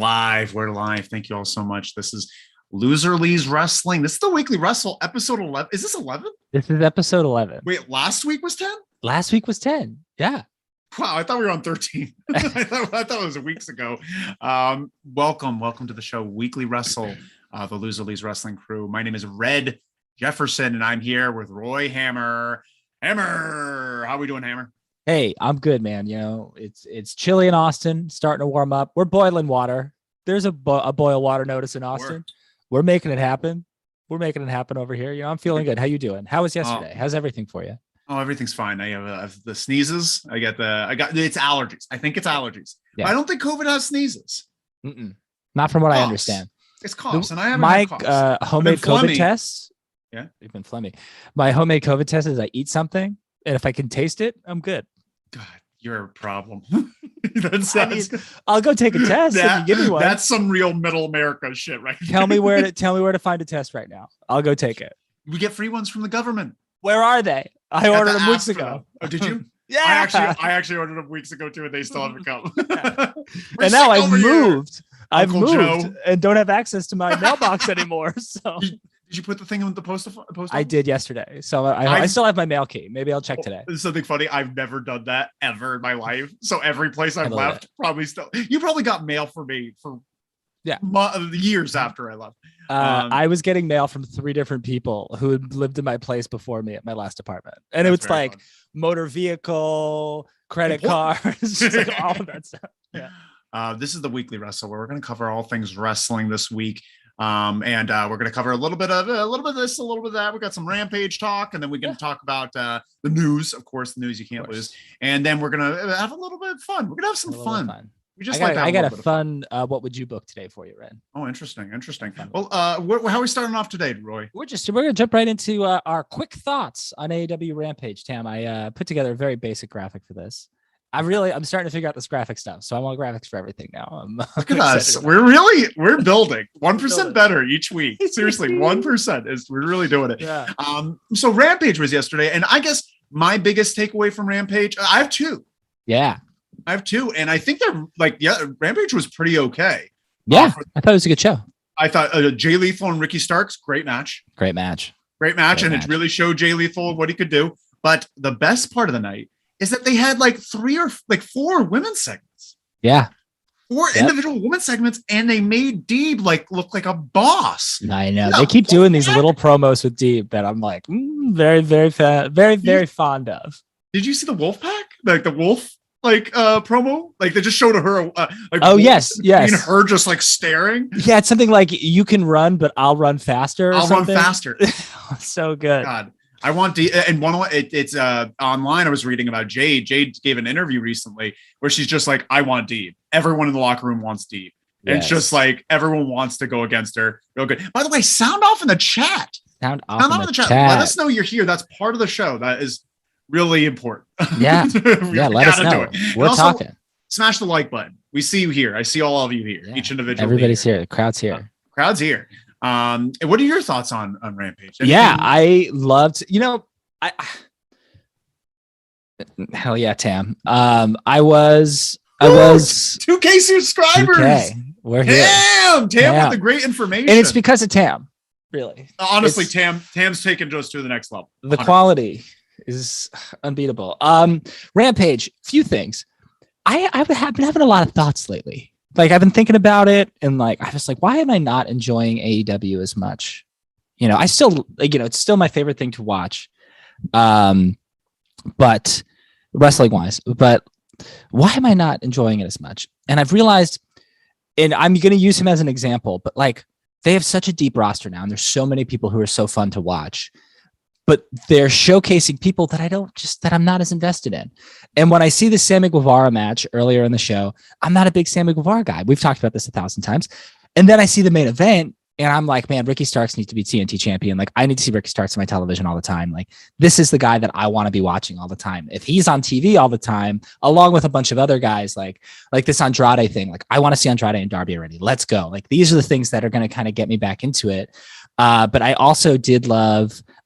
live. We're live. Thank you all so much. This is Loser Lee's Wrestling. This is the Weekly Wrestle, episode 11. Is this 11? This is episode 11. Wait, last week was 10? Last week was 10. Yeah. Wow, I thought we were on 13. I thought it was weeks ago. Welcome to the show, Weekly Wrestle, the Loser Lee's Wrestling crew. My name is Red Jefferson, and I'm here with Roy Hammer. Hammer, how we doing, Hammer? Hey, I'm good, man. You know, it's chilly in Austin, starting to warm up. We're boiling water. There's a boil water notice in Austin. We're making it happen. We're making it happen over here. You know, I'm feeling good. How you doing? How was yesterday? How's everything for you? Oh, everything's fine. I have the sneezes. I got it's allergies. I think it's allergies. Yeah. I don't think COVID has sneezes. Not from what coughs. I understand. It's coughs, and I haven't my had coughs. homemade COVID tests. Yeah, you've been phlegmy. My homemade COVID test is I eat something, and if I can taste it, I'm good. God, you're a problem. I'll go take a test. If you give me one. That's some real middle America shit, right? Tell me where to find a test right now. I'll go take it. We get free ones from the government. Where are they? I ordered them weeks ago. Oh, did you? Yeah. I actually ordered them weeks ago too, and they still haven't come. And now I've moved. I've moved Joe. and don't have access to my mailbox anymore. So did you put the thing in the post office? I did yesterday. So I still have my mail key. Maybe I'll check today. There's something funny. I've never done that ever in my life. So every place I've left, probably still. You probably got mail for me for years after I left. I was getting mail from 3 different people who had lived in my place before me at my last apartment. And it was like fun. Motor vehicle, credit cards, just like all of that stuff. Yeah. This is the Weekly Wrestle, where we're going to cover all things wrestling this week. And we're going to cover a little bit of this, a little bit of that. We got some Rampage talk, and then we can talk about the news, of course, the news you can't lose. And then we're going to have a little bit of fun. We're going to have some fun. We just I got a fun what would you book today for you, Ren? Oh, interesting. Well, how are we starting off today, Roy? We're going to jump right into our quick thoughts on AEW Rampage. Tam, I put together a very basic graphic for this. I'm starting to figure out this graphic stuff. So I want graphics for everything now. Look at us. We're building 1% better each week. Seriously, 1% we're really doing it. Yeah. So Rampage was yesterday, and I guess my biggest takeaway from Rampage, I have 2. Yeah. I have 2, and I think they're Rampage was pretty okay. Yeah, I thought it was a good show. I thought Jay Lethal and Ricky Starks, great match. It really showed Jay Lethal what he could do. But the best part of the night is that they had 4 women's segments. Yeah. 4 individual women's segments, and they made Deeb look like a boss. I know. They keep doing these little promos with Deeb that I'm like, very, very very fond of. Did you see the Wolf Pack? The Wolf promo? They just showed her yes. And her just staring. Yeah, it's something like, you can run, but I'll run faster. Run faster. So good. God. I want and it's online. I was reading about Jade. Jade gave an interview recently where she's just like, I want Deeb. Everyone in the locker room wants Deeb. And it's just everyone wants to go against her. Real good. By the way, sound off in the chat. Sound off in the chat. Let us know you're here. That's part of the show. That is really important. Yeah. Let us know. We're talking. Smash the like button. We see you here. I see all of you here. Yeah. Each individual. Everybody's here. The crowd's here. Crowd's here. What are your thoughts on Rampage? Anything? Yeah, I loved, hell yeah, Tam. I was 2K subscribers. 2K. We're here. Tam with the great information. And it's because of Tam, really. Honestly, Tam's taken us to the next level. 100%. The quality is unbeatable. Rampage, few things. I've been having a lot of thoughts lately. I've been thinking about it, and I was like, why am I not enjoying AEW as much? I still, it's still my favorite thing to watch. But wrestling wise, but why am I not enjoying it as much? And I've realized, and I'm going to use him as an example, but they have such a deep roster now, and there's so many people who are so fun to watch, but they're showcasing people that I'm not as invested in. And when I see the Sammy Guevara match earlier in the show, I'm not a big Sammy Guevara guy. We've talked about this 1,000 times. And then I see the main event, and I'm like, man, Ricky Starks needs to be TNT champion. I need to see Ricky Starks on my television all the time. This is the guy that I want to be watching all the time. If he's on TV all the time, along with a bunch of other guys, like this Andrade thing, I want to see Andrade and Darby already. Let's go. These are the things that are going to kind of get me back into it. But I also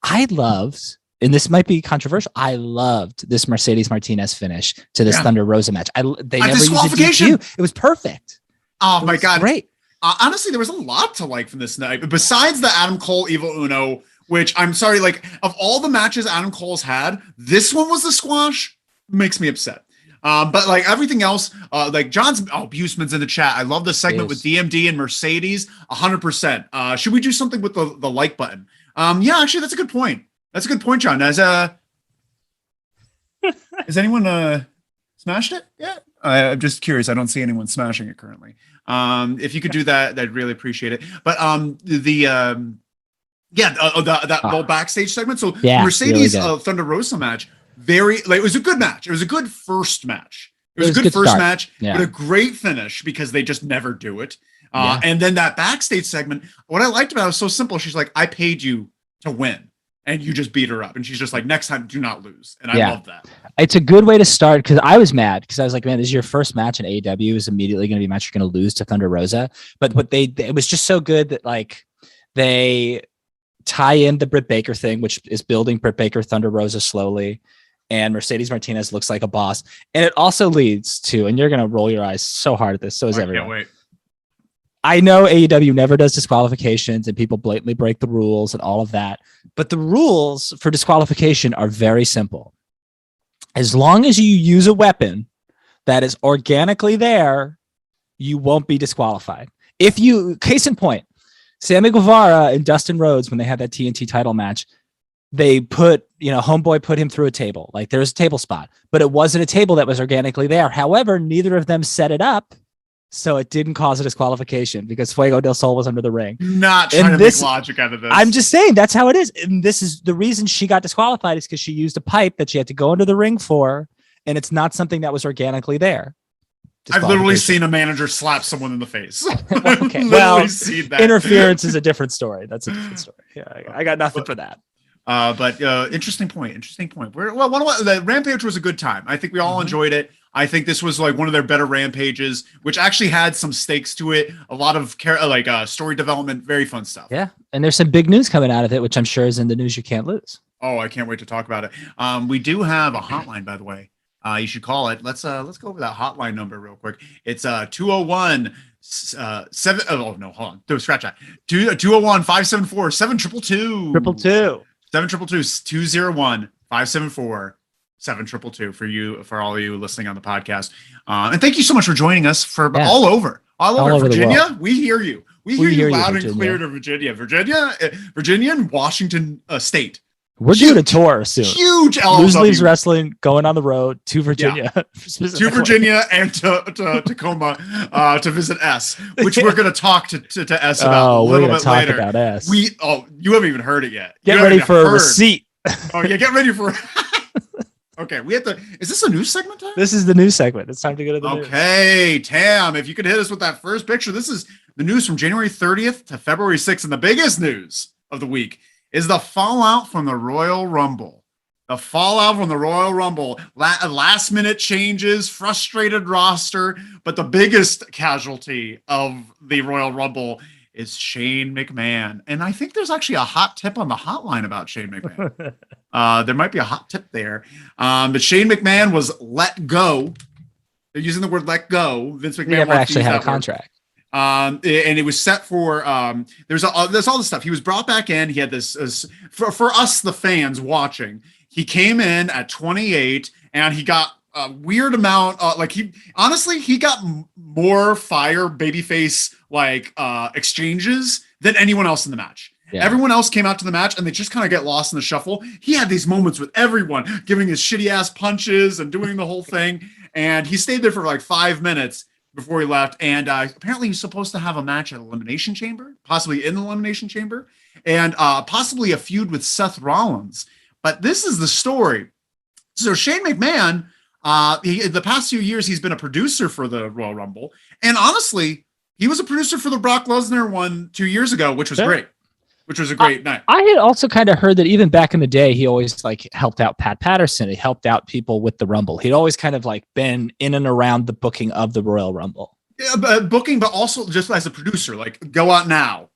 I loved, and this might be controversial, I loved this Mercedes Martinez finish to this Thunder Rosa match. They never used a DQ. It was perfect. Oh my God. Great. Honestly, there was a lot to like from this night. Besides the Adam Cole Evil Uno, which I'm sorry, like of all the matches Adam Cole's had, this one was the squash. Makes me upset. But like everything else, like John's Buseman's in the chat. I love the segment with DMD and Mercedes. 100%. Should we do something with the like button? Yeah, actually, that's a good point. That's a good point, John. Has anyone smashed it yet? I'm just curious. I don't see anyone smashing it currently. If you could do that, I'd really appreciate it. But that whole backstage segment. So Mercedes really Thunder Rosa match. It was a good match. It was a good first match. It was a good first match, but a great finish because they just never do it. And then that backstage segment, what I liked about it was so simple. She's like, I paid you to win and you just beat her up. And she's just like, next time, do not lose. And I love that. It's a good way to start because I was mad because I was like, man, this is your first match in AEW. Is immediately going to be a match you're going to lose to Thunder Rosa. But it was just so good that like they tie in the Britt Baker thing, which is building Britt Baker, Thunder Rosa slowly. And Mercedes Martinez looks like a boss. And it also leads to, and you're going to roll your eyes so hard at this. So is everyone. Can't wait. I know AEW never does disqualifications and people blatantly break the rules and all of that. But the rules for disqualification are very simple. As long as you use a weapon that is organically there, you won't be disqualified. Case in point, Sammy Guevara and Dustin Rhodes, when they had that TNT title match, they Homeboy put him through a table. Like there's a table spot, but it wasn't a table that was organically there. However, neither of them set it up. So it didn't cause a disqualification because Fuego del Sol was under the ring. Not trying to make logic out of this. I'm just saying that's how it is. And this is the reason she got disqualified is because she used a pipe that she had to go into the ring for. And it's not something that was organically there. I've literally seen a manager slap someone in the face. Okay. Well, interference is a different story. That's a different story. Yeah, I got nothing for that. But interesting point. The Rampage was a good time. I think we all enjoyed it. I think this was like one of their better Rampages, which actually had some stakes to it. A lot of story development, very fun stuff. Yeah, and there's some big news coming out of it, which I'm sure is in the news you can't lose. Oh, I can't wait to talk about it. We do have a hotline, by the way. You should call it. Let's go over that hotline number real quick. It's 201 7. Oh no, hold on. Do scratch that. 201 574 7222. 722-201-574-7222 for all of you listening on the podcast. And thank you so much for joining us all over Virginia. We hear you. We hear you loud and clear to Virginia and Washington State. We're doing a tour soon. Huge LLW. Lose Leaves Wrestling going on the road to Virginia. Yeah. To Virginia and to Tacoma to visit S, which we're going to talk to S about a little bit later. About S. You haven't even heard it yet. Get ready for a receipt. Oh yeah, get ready for Okay, is this a news segment time? This is the news segment. It's time to go to the news. Okay, Tam, if you could hit us with that first picture. This is the news from January 30th to February 6th, and the biggest news of the week is the fallout from the Royal Rumble. Last minute changes, frustrated roster, but the biggest casualty of the Royal Rumble is Shane McMahon. And I think there's actually a hot tip on the hotline about Shane McMahon. There might be a hot tip there. But Shane McMahon was let go. They're using the word let go. Vince McMahon never actually had a contract. And it was set for there's all this stuff. He was brought back in. He had this for us, the fans watching. He came in at 28 and he got a weird amount. He got more fire babyface exchanges than anyone else in the match. Yeah. Everyone else came out to the match and they just kind of get lost in the shuffle. He had these moments with everyone giving his shitty ass punches and doing the whole thing. And he stayed there for like 5 minutes before he left. And apparently he's supposed to have a match at Elimination Chamber, possibly in the Elimination Chamber, and possibly a feud with Seth Rollins. But this is the story. So Shane McMahon, the past few years, he's been a producer for the Royal Rumble. And honestly, he was a producer for the Brock Lesnar one 2 years ago, which was great. Which was a great night. I had also kind of heard that even back in the day, he always helped out Pat Patterson. He helped out people with the Rumble. He'd always kind of been in and around the booking of the Royal Rumble. Yeah, booking, but also just as a producer, go out now,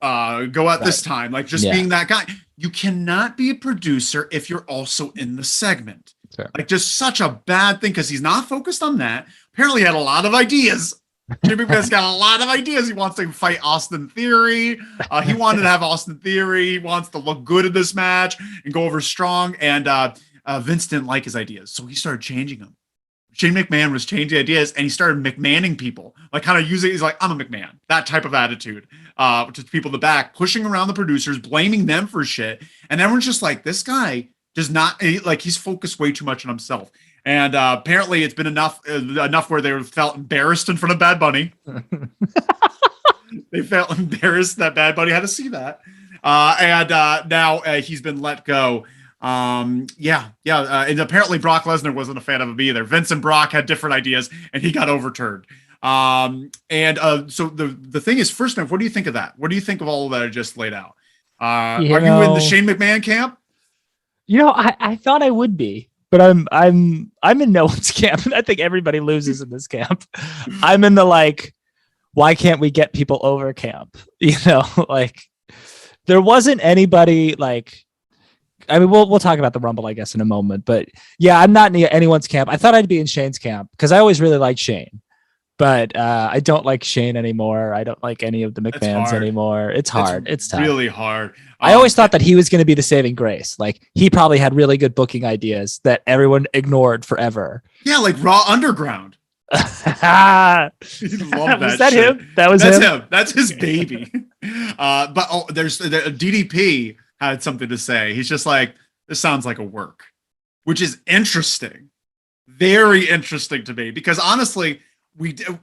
go out this time, being that guy. You cannot be a producer if you're also in the segment. Sure. Just such a bad thing because he's not focused on that. Apparently, he had a lot of ideas Shane McMahon's got a lot of ideas. He wants to fight Austin Theory. He wanted to have Austin Theory. He wants to look good in this match and go over strong. And Vince didn't like his ideas, so he started changing them. Shane McMahon was changing ideas, and he started McMahoning people, like kind of using. He's like, "I'm a McMahon," that type of attitude, to people in the back, pushing around the producers, blaming them for shit, and everyone's just like, "This guy does not like. He's focused way too much on himself." And apparently, it's been enough where they felt embarrassed in front of Bad Bunny. They felt embarrassed that Bad Bunny had to see that, and now he's been let go. And apparently Brock Lesnar wasn't a fan of him either. Vince and Brock had different ideas, and he got overturned. So the thing is, first off, what do you think of that? What do you think of all of that I just laid out? Are you in the Shane McMahon camp? I thought I would be, but I'm in no one's camp. I think everybody loses in this camp. I'm in the like, why can't we get people over camp? Like there wasn't anybody like. I mean, we'll talk about the Rumble, I guess, in a moment. But yeah, I'm not in anyone's camp. I thought I'd be in Shane's camp because I always really liked Shane. But I don't like Shane anymore. I don't like any of the McMahons anymore. It's hard. It's tough. Really hard. I always thought that he was going to be the saving grace. Like he probably had really good booking ideas that everyone ignored forever. Yeah, like Raw Underground. Was that shit. him? That's him. That's his baby. But there's the DDP had something to say. He's just like, this sounds like a work, which is interesting. Very interesting to me because honestly, we don't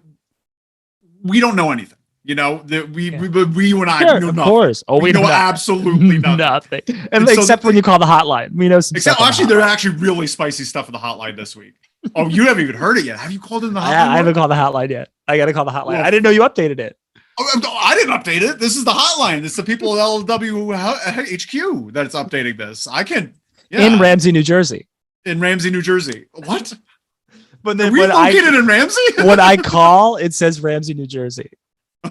know anything. You and I, sure, we know nothing. Of course. Oh, we know absolutely nothing. And except when you call the hotline, we know some except actually, there's actually really spicy stuff in the hotline this week. Oh, you haven't even heard it yet. Have you called in the hotline? I haven't called the hotline yet. I got to call the hotline. Well, I didn't know you updated it. I didn't update it. This is the hotline. It's the people at LLW HQ that it's updating this. I can. Yeah. In Ramsey, New Jersey. What? But then are we located in Ramsey? When I call, it says Ramsey, New Jersey.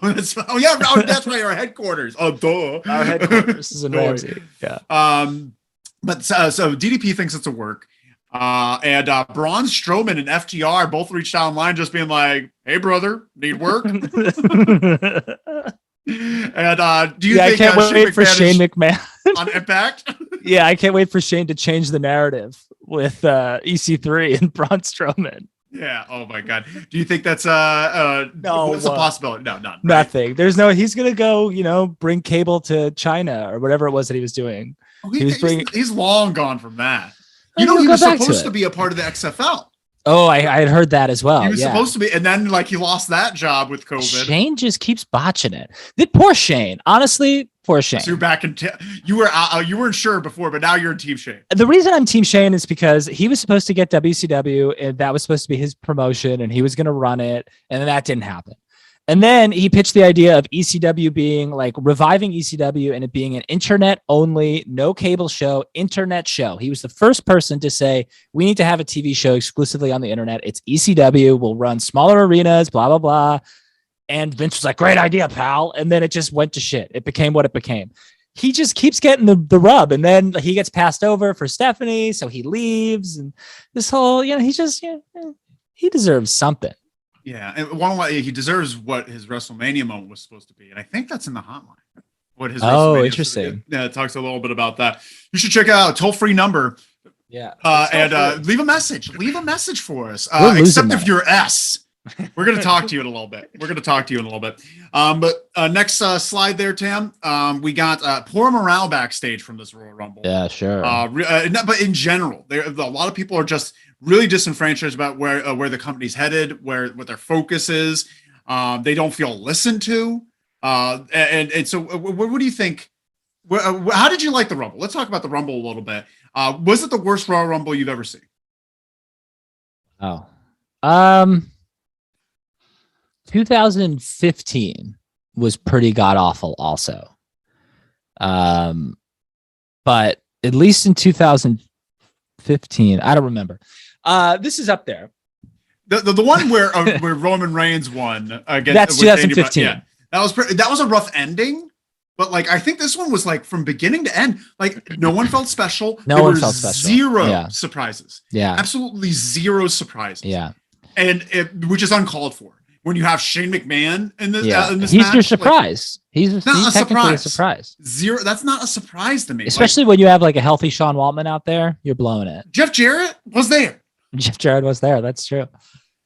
That's right. Our headquarters. Oh, duh. Our headquarters is in Ramsey. Yeah. But so DDP thinks it's a work. And Braun Strowman and FTR both reached out online just being like, "Hey brother, need work?" And do you think I can't wait for Shane McMahon on Impact? Yeah, I can't wait for Shane to change the narrative with EC3 and Braun Strowman. Yeah. Oh my God. Do you think that's no? What's a possibility? No, none. Nothing. Right? There's no. He's gonna go. Bring cable to China or whatever it was that he was doing. Oh, he's long gone from that. He was supposed to be a part of the XFL. Oh, I had heard that as well. He was supposed to be, and then he lost that job with COVID. Shane just keeps botching it. Poor Shane. Honestly, poor Shane. So you're back in. You weren't sure before, but now you're in Team Shane. The reason I'm Team Shane is because he was supposed to get WCW, and that was supposed to be his promotion, and he was going to run it, and then that didn't happen. And then he pitched the idea of ECW being reviving ECW and it being an internet only, no cable show, internet show. He was the first person to say, we need to have a TV show exclusively on the internet. It's ECW. We'll run smaller arenas, blah, blah, blah. And Vince was like, great idea, pal. And then it just went to shit. It became what it became. He just keeps getting the rub. And then he gets passed over for Stephanie. So he leaves. And this whole, he deserves something. Yeah, and he deserves what his WrestleMania moment was supposed to be, and I think that's in the hotline. What his interesting. It talks a little bit about that. You should check it out. Toll-free number. Yeah, and leave a message. Leave a message for us. Except if you're S. We're going to talk to you in a little bit. But next slide there, Tam. We got poor morale backstage from this Royal Rumble. Yeah, sure. But in general, a lot of people are just really disenfranchised about where the company's headed, what their focus is. They don't feel listened to. And so what do you think? How did you like the Rumble? Let's talk about the Rumble a little bit. Was it the worst Royal Rumble you've ever seen? Oh, 2015 was pretty god awful also. But at least in 2015, I don't remember. This is up there. The one where Roman Reigns won against that's 2015. Yeah, that was a rough ending, but I think this one was from beginning to end. No one felt special. No one felt special. Zero surprises. Yeah, absolutely zero surprises. Yeah, and which is uncalled for. when you have Shane McMahon in this, in this he's match. Your surprise. He's technically a surprise. Zero. That's not a surprise to me. Especially when you have like a healthy Sean Waltman out there, you're blowing it. Jeff Jarrett was there. Jeff Jarrett was there. That's true.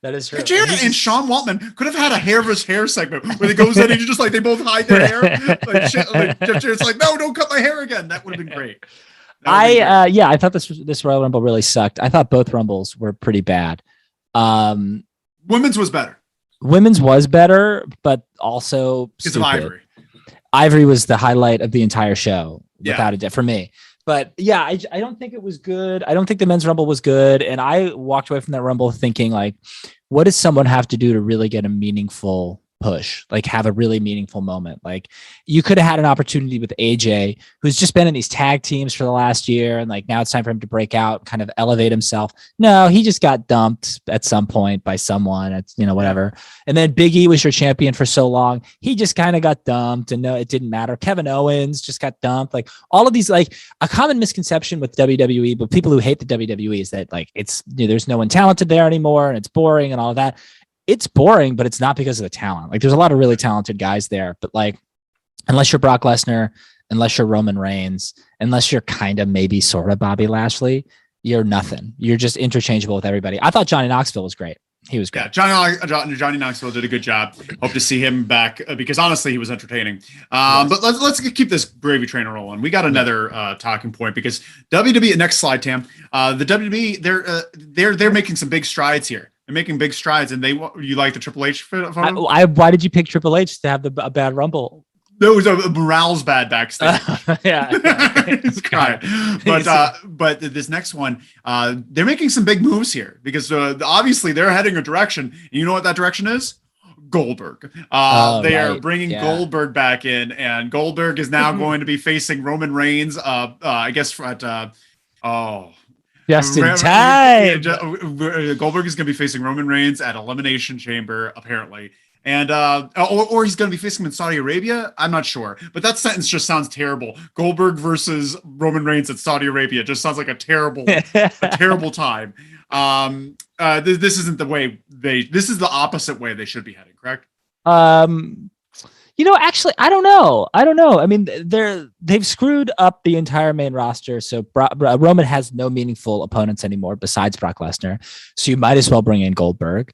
That is true. Jeff Jarrett and Sean Waltman could have had a hair versus hair segment where he goes in and just like they both hide their hair. Like Jeff Jarrett's like, no, don't cut my hair again. That would have been great. I thought this Royal Rumble really sucked. I thought both Rumbles were pretty bad. Women's was better. Women's was better, but also because of Ivory. Ivory was the highlight of the entire show, without a doubt, for me. But yeah, I don't think it was good. I don't think the men's Rumble was good. And I walked away from that Rumble thinking, like, what does someone have to do to really get a meaningful push, like have a really meaningful moment? Like, you could have had an opportunity with AJ, who's just been in these tag teams for the last year, and like now it's time for him to break out, kind of elevate himself. No, he just got dumped at some point by someone. It's, whatever. And then Big E was your champion for so long, he just kind of got dumped, and no, it didn't matter. Kevin Owens just got dumped. Like, all of these, like, a common misconception with WWE, but people who hate the WWE, is that like it's there's no one talented there anymore, and it's boring and all of that. It's boring, but it's not because of the talent. Like, there's a lot of really talented guys there, but like, unless you're Brock Lesnar, unless you're Roman Reigns, unless you're kind of maybe sort of Bobby Lashley, you're nothing. You're just interchangeable with everybody. I thought Johnny Knoxville was great. He was great. Yeah, Johnny Knoxville did a good job. Hope to see him back because honestly, he was entertaining. But let's keep this gravy train rolling. We got another talking point because WWE. Next slide, Tam. The WWE, they're making some big strides here. They're making big strides, and you like the Triple H photo? Why did you pick Triple H to have a bad Rumble? No, it was morale's bad backstage. He's crying. But this next one, they're making some big moves here because obviously they're heading a direction. And you know what that direction is? Goldberg. They are bringing Goldberg back in, and Goldberg is now going to be facing Roman Reigns. I guess just in time. Goldberg is going to be facing Roman Reigns at Elimination Chamber, apparently. And or he's going to be facing him in Saudi Arabia. I'm not sure, but that sentence just sounds terrible. Goldberg versus Roman Reigns at Saudi Arabia just sounds like a terrible time. This isn't the way this is the opposite way they should be heading, correct? Actually, I don't know. I mean, they've screwed up the entire main roster. So Roman has no meaningful opponents anymore besides Brock Lesnar. So you might as well bring in Goldberg.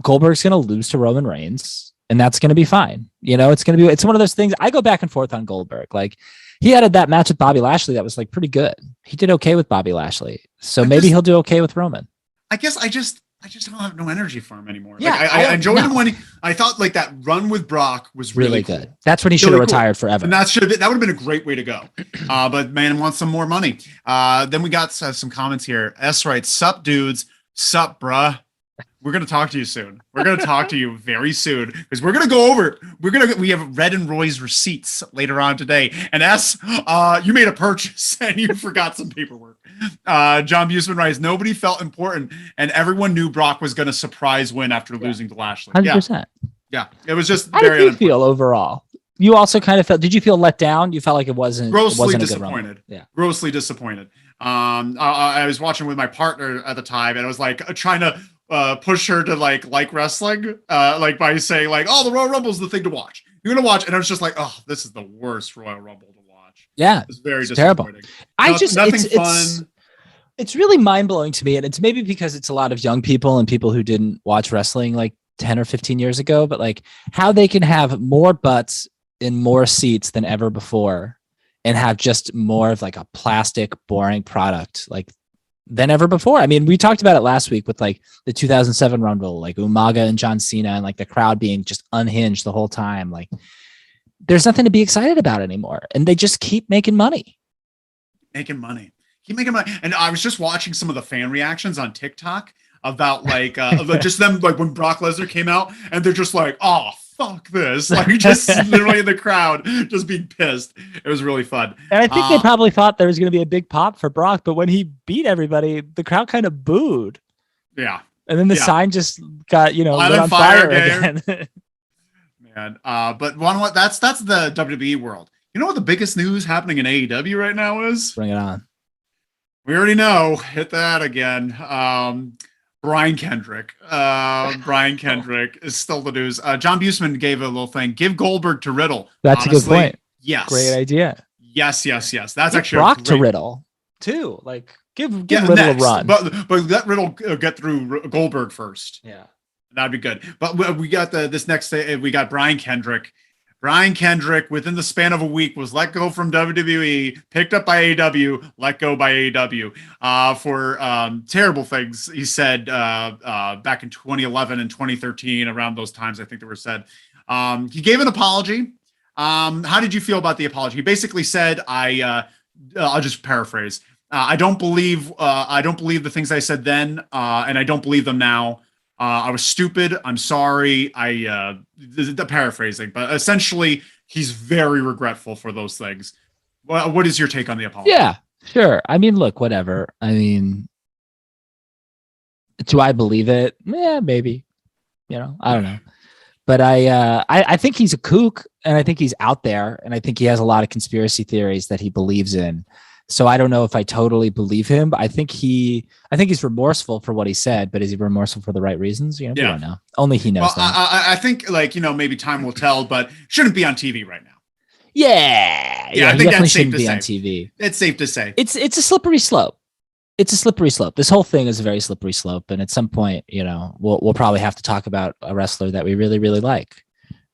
Goldberg's going to lose to Roman Reigns, and that's going to be fine. It's one of those things. I go back and forth on Goldberg. Like, he had that match with Bobby Lashley that was like pretty good. He did okay with Bobby Lashley. So maybe he'll do okay with Roman. I guess I just don't have no energy for him anymore. Yeah, like, I enjoyed him when I thought like that run with Brock was really good. Cool. That's when he should have retired forever. And that would have been a great way to go. But man wants some more money. Then we got some comments here. S writes, "Sup dudes, sup bruh. We're going to talk to you soon. We're going to talk to you very soon because we're going to go over. We have Red and Roy's receipts later on today. And S, you made a purchase and you forgot some paperwork. John Busman writes, nobody felt important and everyone knew Brock was going to surprise win after losing to Lashley. 100%. Yeah. It was just How did you feel overall? You also kind of did you feel let down? You felt like it wasn't disappointed. Yeah. Grossly disappointed. I was watching with my partner at the time and I was like trying to push her to like wrestling, by saying like, oh, the Royal Rumble is the thing to watch. You're gonna watch, and I was just like, oh, this is the worst Royal Rumble to watch. Yeah, it's very disappointing. Terrible. It's really mind blowing to me, and it's maybe because it's a lot of young people and people who didn't watch wrestling like 10 or 15 years ago, but like how they can have more butts in more seats than ever before, and have just more of like a plastic, boring product like than ever before. I mean, we talked about it last week with like the 2007 Rumble, like Umaga and John Cena, and like the crowd being just unhinged the whole time. Like, there's nothing to be excited about anymore, and they just keep making money. Keep making money. And I was just watching some of the fan reactions on TikTok about like just them like when Brock Lesnar came out, and they're just like, oh, fuck this. Like, just literally in the crowd, just being pissed. It was really fun. And I think they probably thought there was going to be a big pop for Brock, but when he beat everybody, the crowd kind of booed. Yeah. And then the sign just got, lit on fire again. Man. But what? That's the WWE world. You know what the biggest news happening in AEW right now is? Bring it on. We already know. Hit that again. Brian Kendrick. Brian Kendrick is still the news. John Busman gave a little thing. Give Goldberg to Riddle. That's honestly, a good point. Yes. Great idea. Yes. That's actually Brock to Riddle too. Like give Riddle a run. But let Riddle get through Goldberg first. Yeah. That'd be good. But we got this next day. We got Brian Kendrick. Brian Kendrick, within the span of a week, was let go from WWE, picked up by AEW, let go by AEW for terrible things he said back in 2011 and 2013. Around those times, I think they were said. He gave an apology. How did you feel about the apology? He basically said, I'll just paraphrase. I don't believe the things I said then, and I don't believe them now. I was stupid. I'm sorry. The paraphrasing, but essentially, he's very regretful for those things. What is your take on the apology? Yeah, sure. I mean, look, whatever. I mean, do I believe it? Yeah, maybe. I don't know. But I think he's a kook, and I think he's out there, and I think he has a lot of conspiracy theories that he believes in. So I don't know if I totally believe him, but I think he's remorseful for what he said, but is he remorseful for the right reasons? We don't know. Only he knows that. I think maybe time will tell, but shouldn't be on TV right now. Yeah. I think that's safe to say. On TV. It's safe to say. It's a slippery slope. It's a slippery slope. This whole thing is a very slippery slope. And at some point, we'll probably have to talk about a wrestler that we really, really like,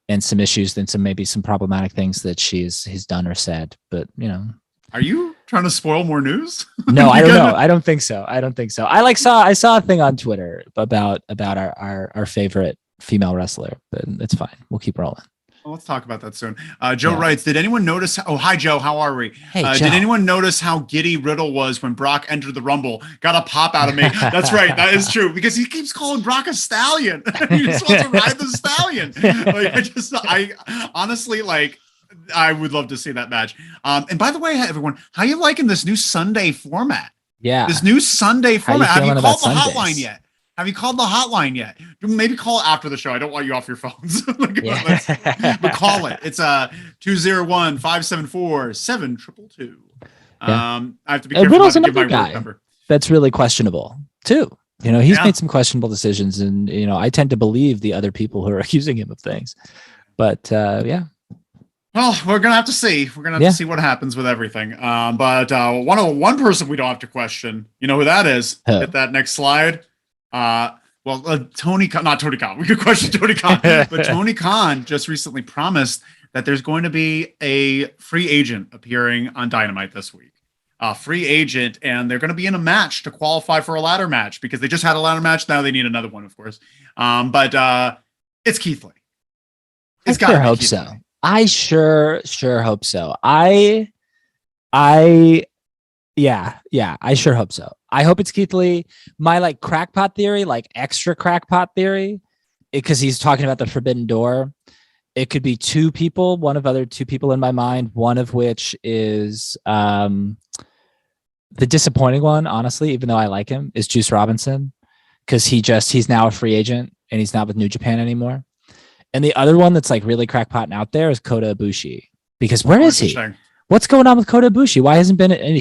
and some issues and maybe some problematic things that he's done or said, but Are you trying to spoil more news? No, I don't know. I don't think so. I saw a thing on Twitter about our favorite female wrestler, but it's fine. We'll keep rolling. Well, let's talk about that soon. Joe writes, did anyone notice? Hi, Joe. How are we? Hey, Joe. Did anyone notice how giddy Riddle was when Brock entered the Rumble? Got a pop out of me. That's right. That is true, because he keeps calling Brock a stallion. He just wants to ride the stallion. I honestly, I would love to see that match. And by the way, everyone, how you liking this new Sunday format? Yeah. This new Sunday format. Have you called the Sundays? hotline yet? Have you called the hotline yet? Maybe call after the show. I don't want you off your phones. But call it. It's 201-574-7222. I have to be careful not to give my work number. That's really questionable too. He's made some questionable decisions, and I tend to believe the other people who are accusing him of things. But well, we're gonna have to see. We're gonna have to see what happens with everything. But one person we don't have to question. You know who that is? Hit that next slide. Tony Khan, not Tony Khan. We could question Tony Khan, but Tony Khan just recently promised that there's going to be a free agent appearing on Dynamite this week. Free agent, and they're going to be in a match to qualify for a ladder match, because they just had a ladder match. Now they need another one, of course. But it's Keith Lee. I sure hope so. I sure hope so. I sure hope so. I hope it's Keith Lee. My crackpot theory, extra crackpot theory, because he's talking about the forbidden door. It could be two people, one of other two people in my mind, one of which is the disappointing one, honestly, even though I like him, is Juice Robinson, because he's now a free agent and he's not with New Japan anymore. And the other one that's really crackpot and out there is Kota Ibushi, because where is he? What's going on with Kota Ibushi? He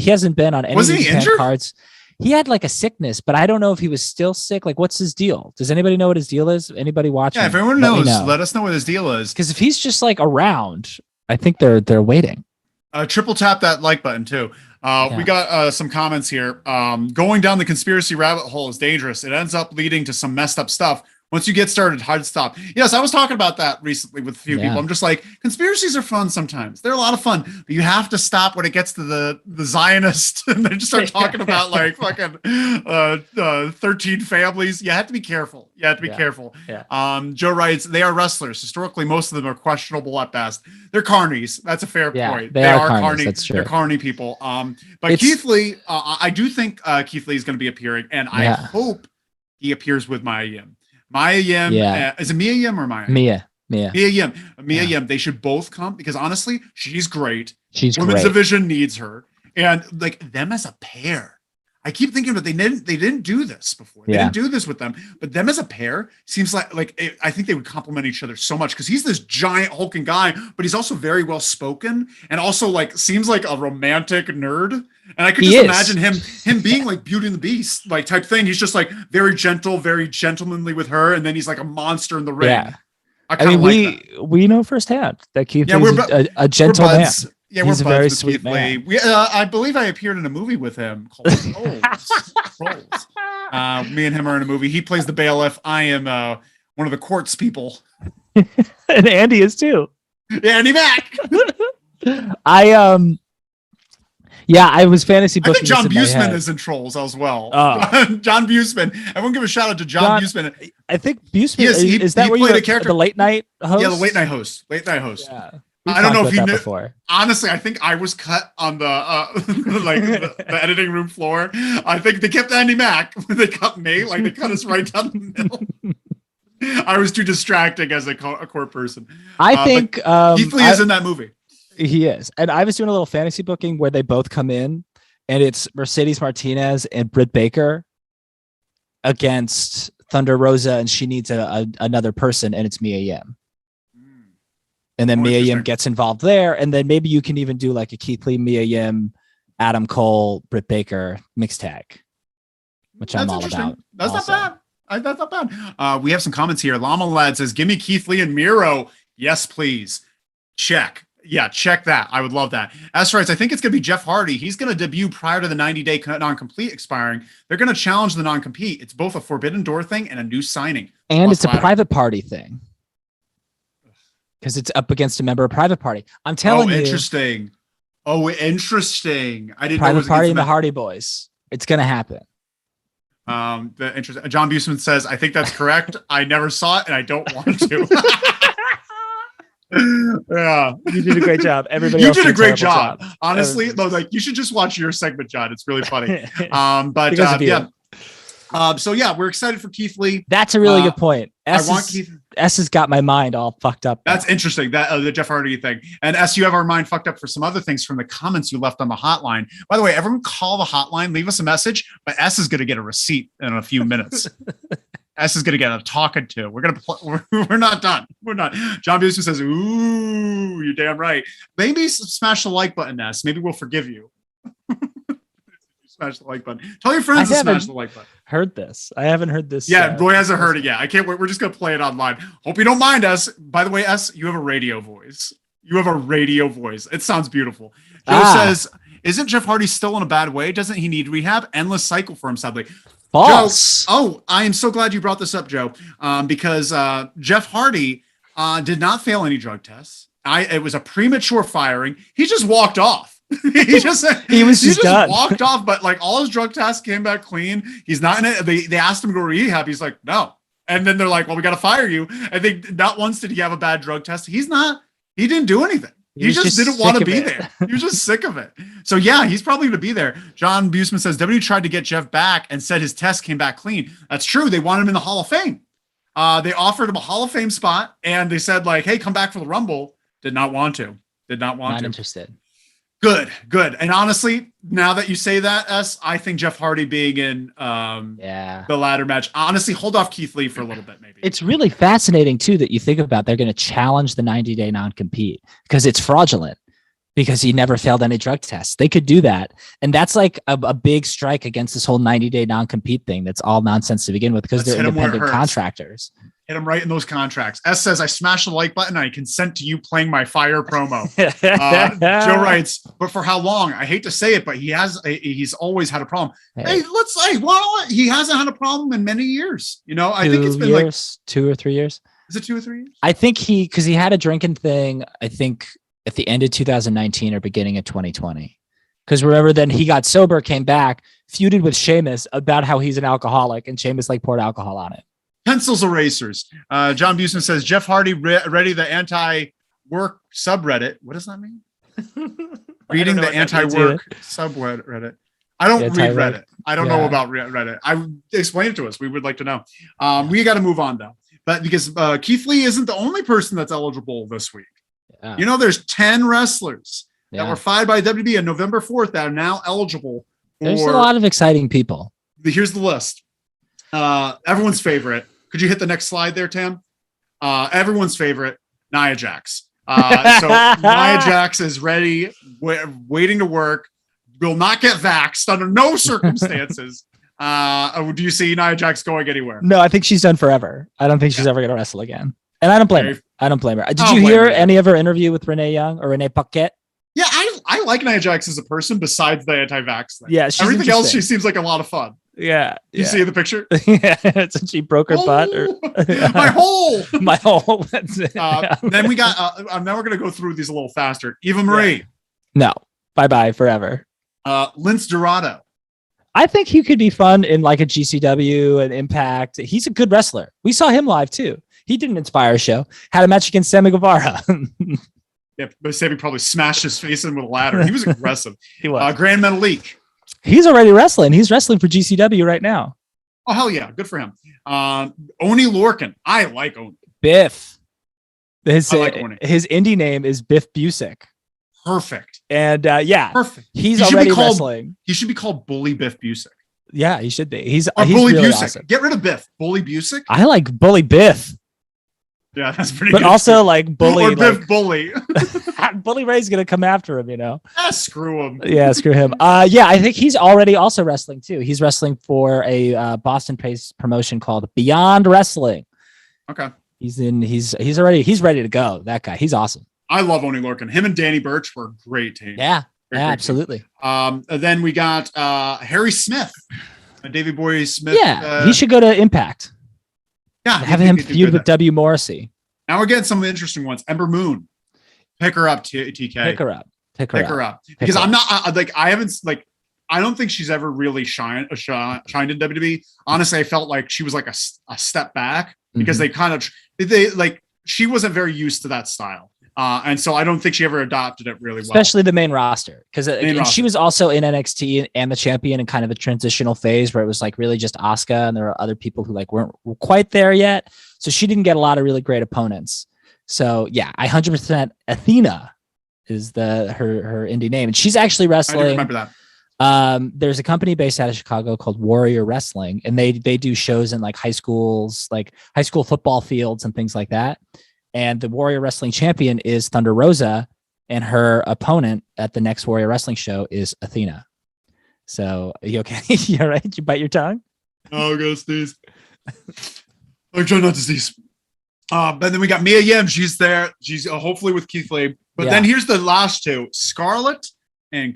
hasn't been on any New Japan cards. He had a sickness, but I don't know if he was still sick. What's his deal? Does anybody know what his deal is? Anybody watching? Yeah, if everyone knows, let us know what his deal is. Because if he's just around, I think they're waiting. Triple tap that like button too. We got some comments here. Going down the conspiracy rabbit hole is dangerous. It ends up leading to some messed up stuff. Once you get started, hard to stop. Yes, I was talking about that recently with a few people. I'm just conspiracies are fun sometimes. They're a lot of fun, but you have to stop when it gets to the Zionist and they just start talking about fucking 13 families. You have to be careful. Careful. Yeah. Joe writes, they are wrestlers. Historically, most of them are questionable at best. They're carnies. That's a fair point. They are carnies. That's true. They're carny people. But Keith Lee, I do think Keith Lee is going to be appearing, and I hope he appears with Mia Yim. Mia Yim, is it Mia Yim or Mia? Mia Yim. Mia Yim. They should both come, because honestly, she's great. Women's division needs her, and them as a pair. I keep thinking that they didn't do this before. They didn't do this with them, but them as a pair seems I think they would complement each other so much because he's this giant hulking guy, but he's also very well spoken and also like seems like a romantic nerd. And I could just imagine him being like Beauty and the Beast like type thing. He's just like very gentle, very gentlemanly with her, and then he's like a monster in the ring. Yeah. I mean, we know firsthand that Keith is a gentle man. Yeah, he's we're a very sweet man. I believe I appeared in a movie with him called Trolls. Me and him are in a movie. He plays the bailiff. I am one of the courts people. And Andy is too. Yeah, Andy Mack. I was fantasy booking. I think John Busman is in Trolls as well. John Busman. Everyone give a shout out to John Busman. I think Busman is that where you played a character? The late night host? Yeah, the late night host. Yeah. I don't know if you knew. Before. Honestly, I think I was cut on the the editing room floor. I think they kept Andy Mack when they cut me. Like they cut us right down the middle. I was too distracting as a court person. I think Keith Lee is in that movie. He is, and I was doing a little fantasy booking where they both come in, and it's Mercedes Martinez and Britt Baker against Thunder Rosa, and she needs another person, and it's Mia Yim. And then Mia Yim gets involved there. And then maybe you can even do like a Keith Lee, Mia Yim, Adam Cole, Britt Baker mixed tag, which I'm all about. That's also not bad. That's not bad. We have some comments here. Llama Lad says, give me Keith Lee and Miro. Yes, please. Check. Yeah, check that. I would love that. As writes, I think it's going to be Jeff Hardy. He's going to debut prior to the 90-day non-compete expiring. They're going to challenge the non-compete. It's both a Forbidden Door thing and a new signing. And it's a private party thing. Because it's up against a member of Private Party. I'm telling you. Interesting. Interesting. I didn't know Private Party and the Hardy Boys. It's going to happen. John Busman says, I think that's correct. I never saw it and I don't want to. Yeah. You did a great job. Everybody you else did a great job. Honestly, you should just watch your segment, John. It's really funny. So we're excited for Keith Lee. That's a really good point. S has got my mind all fucked up. That's interesting. That the Jeff Hardy thing. And S, you have our mind fucked up for some other things from the comments you left on the hotline. By the way, everyone call the hotline, leave us a message, but S is going to get a receipt in a few minutes. S is going to get a talking to. We're not done. We're not. John Busman says, ooh, you're damn right. Maybe smash the like button, S. Maybe we'll forgive you. Smash the like button. Tell your friends to smash the like button. I haven't heard this. Yeah, Roy hasn't heard it yet. I can't wait. We're just going to play it online. Hope you don't mind us. By the way, S, you have a radio voice. It sounds beautiful. Joe says, isn't Jeff Hardy still in a bad way? Doesn't he need rehab? Endless cycle for him, sadly. False. Joe, I am so glad you brought this up, Joe, because Jeff Hardy did not fail any drug tests. It was a premature firing. He just walked off. he just done. Walked off, but like all his drug tests came back clean. He's not in it. They asked him to go to rehab. He's like, no. And then they're like, well, we got to fire you. I think not once did he have a bad drug test. He didn't do anything. He just didn't want to be there. He was just sick of it. So yeah, he's probably going to be there. John Busman says WWE tried to get Jeff back and said his test came back clean. That's true. They wanted him in the Hall of Fame. They offered him a Hall of Fame spot and they said like, hey, come back for the Rumble. Did not want to. Not interested. Good. And honestly, now that you say that, S, I think Jeff Hardy being in the ladder match, honestly, hold off Keith Lee for a little bit, maybe. It's really fascinating, too, that you think about they're going to challenge the 90-day non-compete because it's fraudulent because he never failed any drug tests. They could do that. And that's like a big strike against this whole 90-day non-compete thing. That's all nonsense to begin with because they're independent contractors. Hit him right in those contracts. S says, I smashed the like button. I consent to you playing my fire promo. Joe writes, but for how long? I hate to say it, but he's always had a problem. Hey, he hasn't had a problem in many years. You know, I think it's been like 2 or 3 years. Is it 2 or 3 years? I think because he had a drinking thing, I think at the end of 2019 or beginning of 2020. Because remember, then he got sober, came back, feuded with Sheamus about how he's an alcoholic, and Sheamus like poured alcohol on it. Pencils erasers. John Busman says Jeff Hardy ready the anti-work subreddit. What does that mean? Reading the anti-work subreddit. I don't read Reddit. I don't know about Reddit. Explain it to us. We would like to know. We got to move on though, but because Keith Lee isn't the only person that's eligible this week. Yeah. You know, there's 10 wrestlers that were fired by WWE on November 4th that are now eligible There's a lot of exciting people. Here's the list. Everyone's favorite. Could you hit the next slide there, Tam? Everyone's favorite, Nia Jax. So Nia Jax is ready, waiting to work. Will not get vaxxed under no circumstances. Do you see Nia Jax going anywhere? No, I think she's done forever. I don't think she's ever going to wrestle again. And I don't blame her. I don't blame her. Did you hear any of her interview with Renee Young or Renee Paquette? Yeah, I like Nia Jax as a person besides the anti-vax thing. Yeah, everything else, she seems like a lot of fun. Yeah. You see the picture? Yeah, so she broke her butt. My hole. My hole. That's it. Then we got, now we're going to go through these a little faster. Eva Marie. Yeah. No. Bye-bye forever. Lince Dorado. I think he could be fun in like a GCW and Impact. He's a good wrestler. We saw him live too. He did an Inspire show. Had a match against Sammy Guevara. Yeah, but Sammy probably smashed his face in with a ladder. He was aggressive. He was. Grand Metalik. He's already wrestling. He's wrestling for GCW right now. Oh, hell yeah. Good for him. Oni Lorcan. I like Oni. Biff. His indie name is Biff Busick. Perfect. And perfect. He's already wrestling. He should be called Bully Biff Busick. Yeah, he should be. He's Bully really Busick. awesome. Get rid of Biff. Bully Busick. I like Bully Biff. Yeah, that's pretty but good. Also like Bully. Or Biff Bully. Bully Ray's going to come after him, Screw him. Yeah, screw him. I think he's already also wrestling too. He's wrestling for a Boston-based promotion called Beyond Wrestling. Okay. He's ready to go. That guy. He's awesome. I love Oni Lorcan. Him and Danny Burch were a great team. Yeah. Great absolutely. Team. Then we got Harry Smith. Davey Boy Smith. Yeah, he should go to Impact. Yeah, have him feud with W. Morrissey. Now we're getting some of the interesting ones. Ember Moon, pick her up. TK, pick her up. Because I'm not I don't think she's ever really shined in WWE. Honestly, I felt like she was like a step back because she wasn't very used to that style. And so I don't think she ever adopted it really well. Especially the main roster. Because she was also in NXT and the champion in kind of a transitional phase where it was like really just Asuka and there were other people who like weren't quite there yet. So she didn't get a lot of really great opponents. So yeah, 100% Athena is her indie name. And she's actually wrestling. I remember that. There's a company based out of Chicago called Warrior Wrestling, and they do shows in like high school football fields and things like that. And the Warrior Wrestling champion is Thunder Rosa, and her opponent at the next Warrior Wrestling show is Athena. So, are you okay? You all right? Did you bite your tongue? Oh, go sneeze. I'm trying not to sneeze. But then we got Mia Yim. She's there. She's hopefully with Keith Lee. But then here's the last two: Scarlett and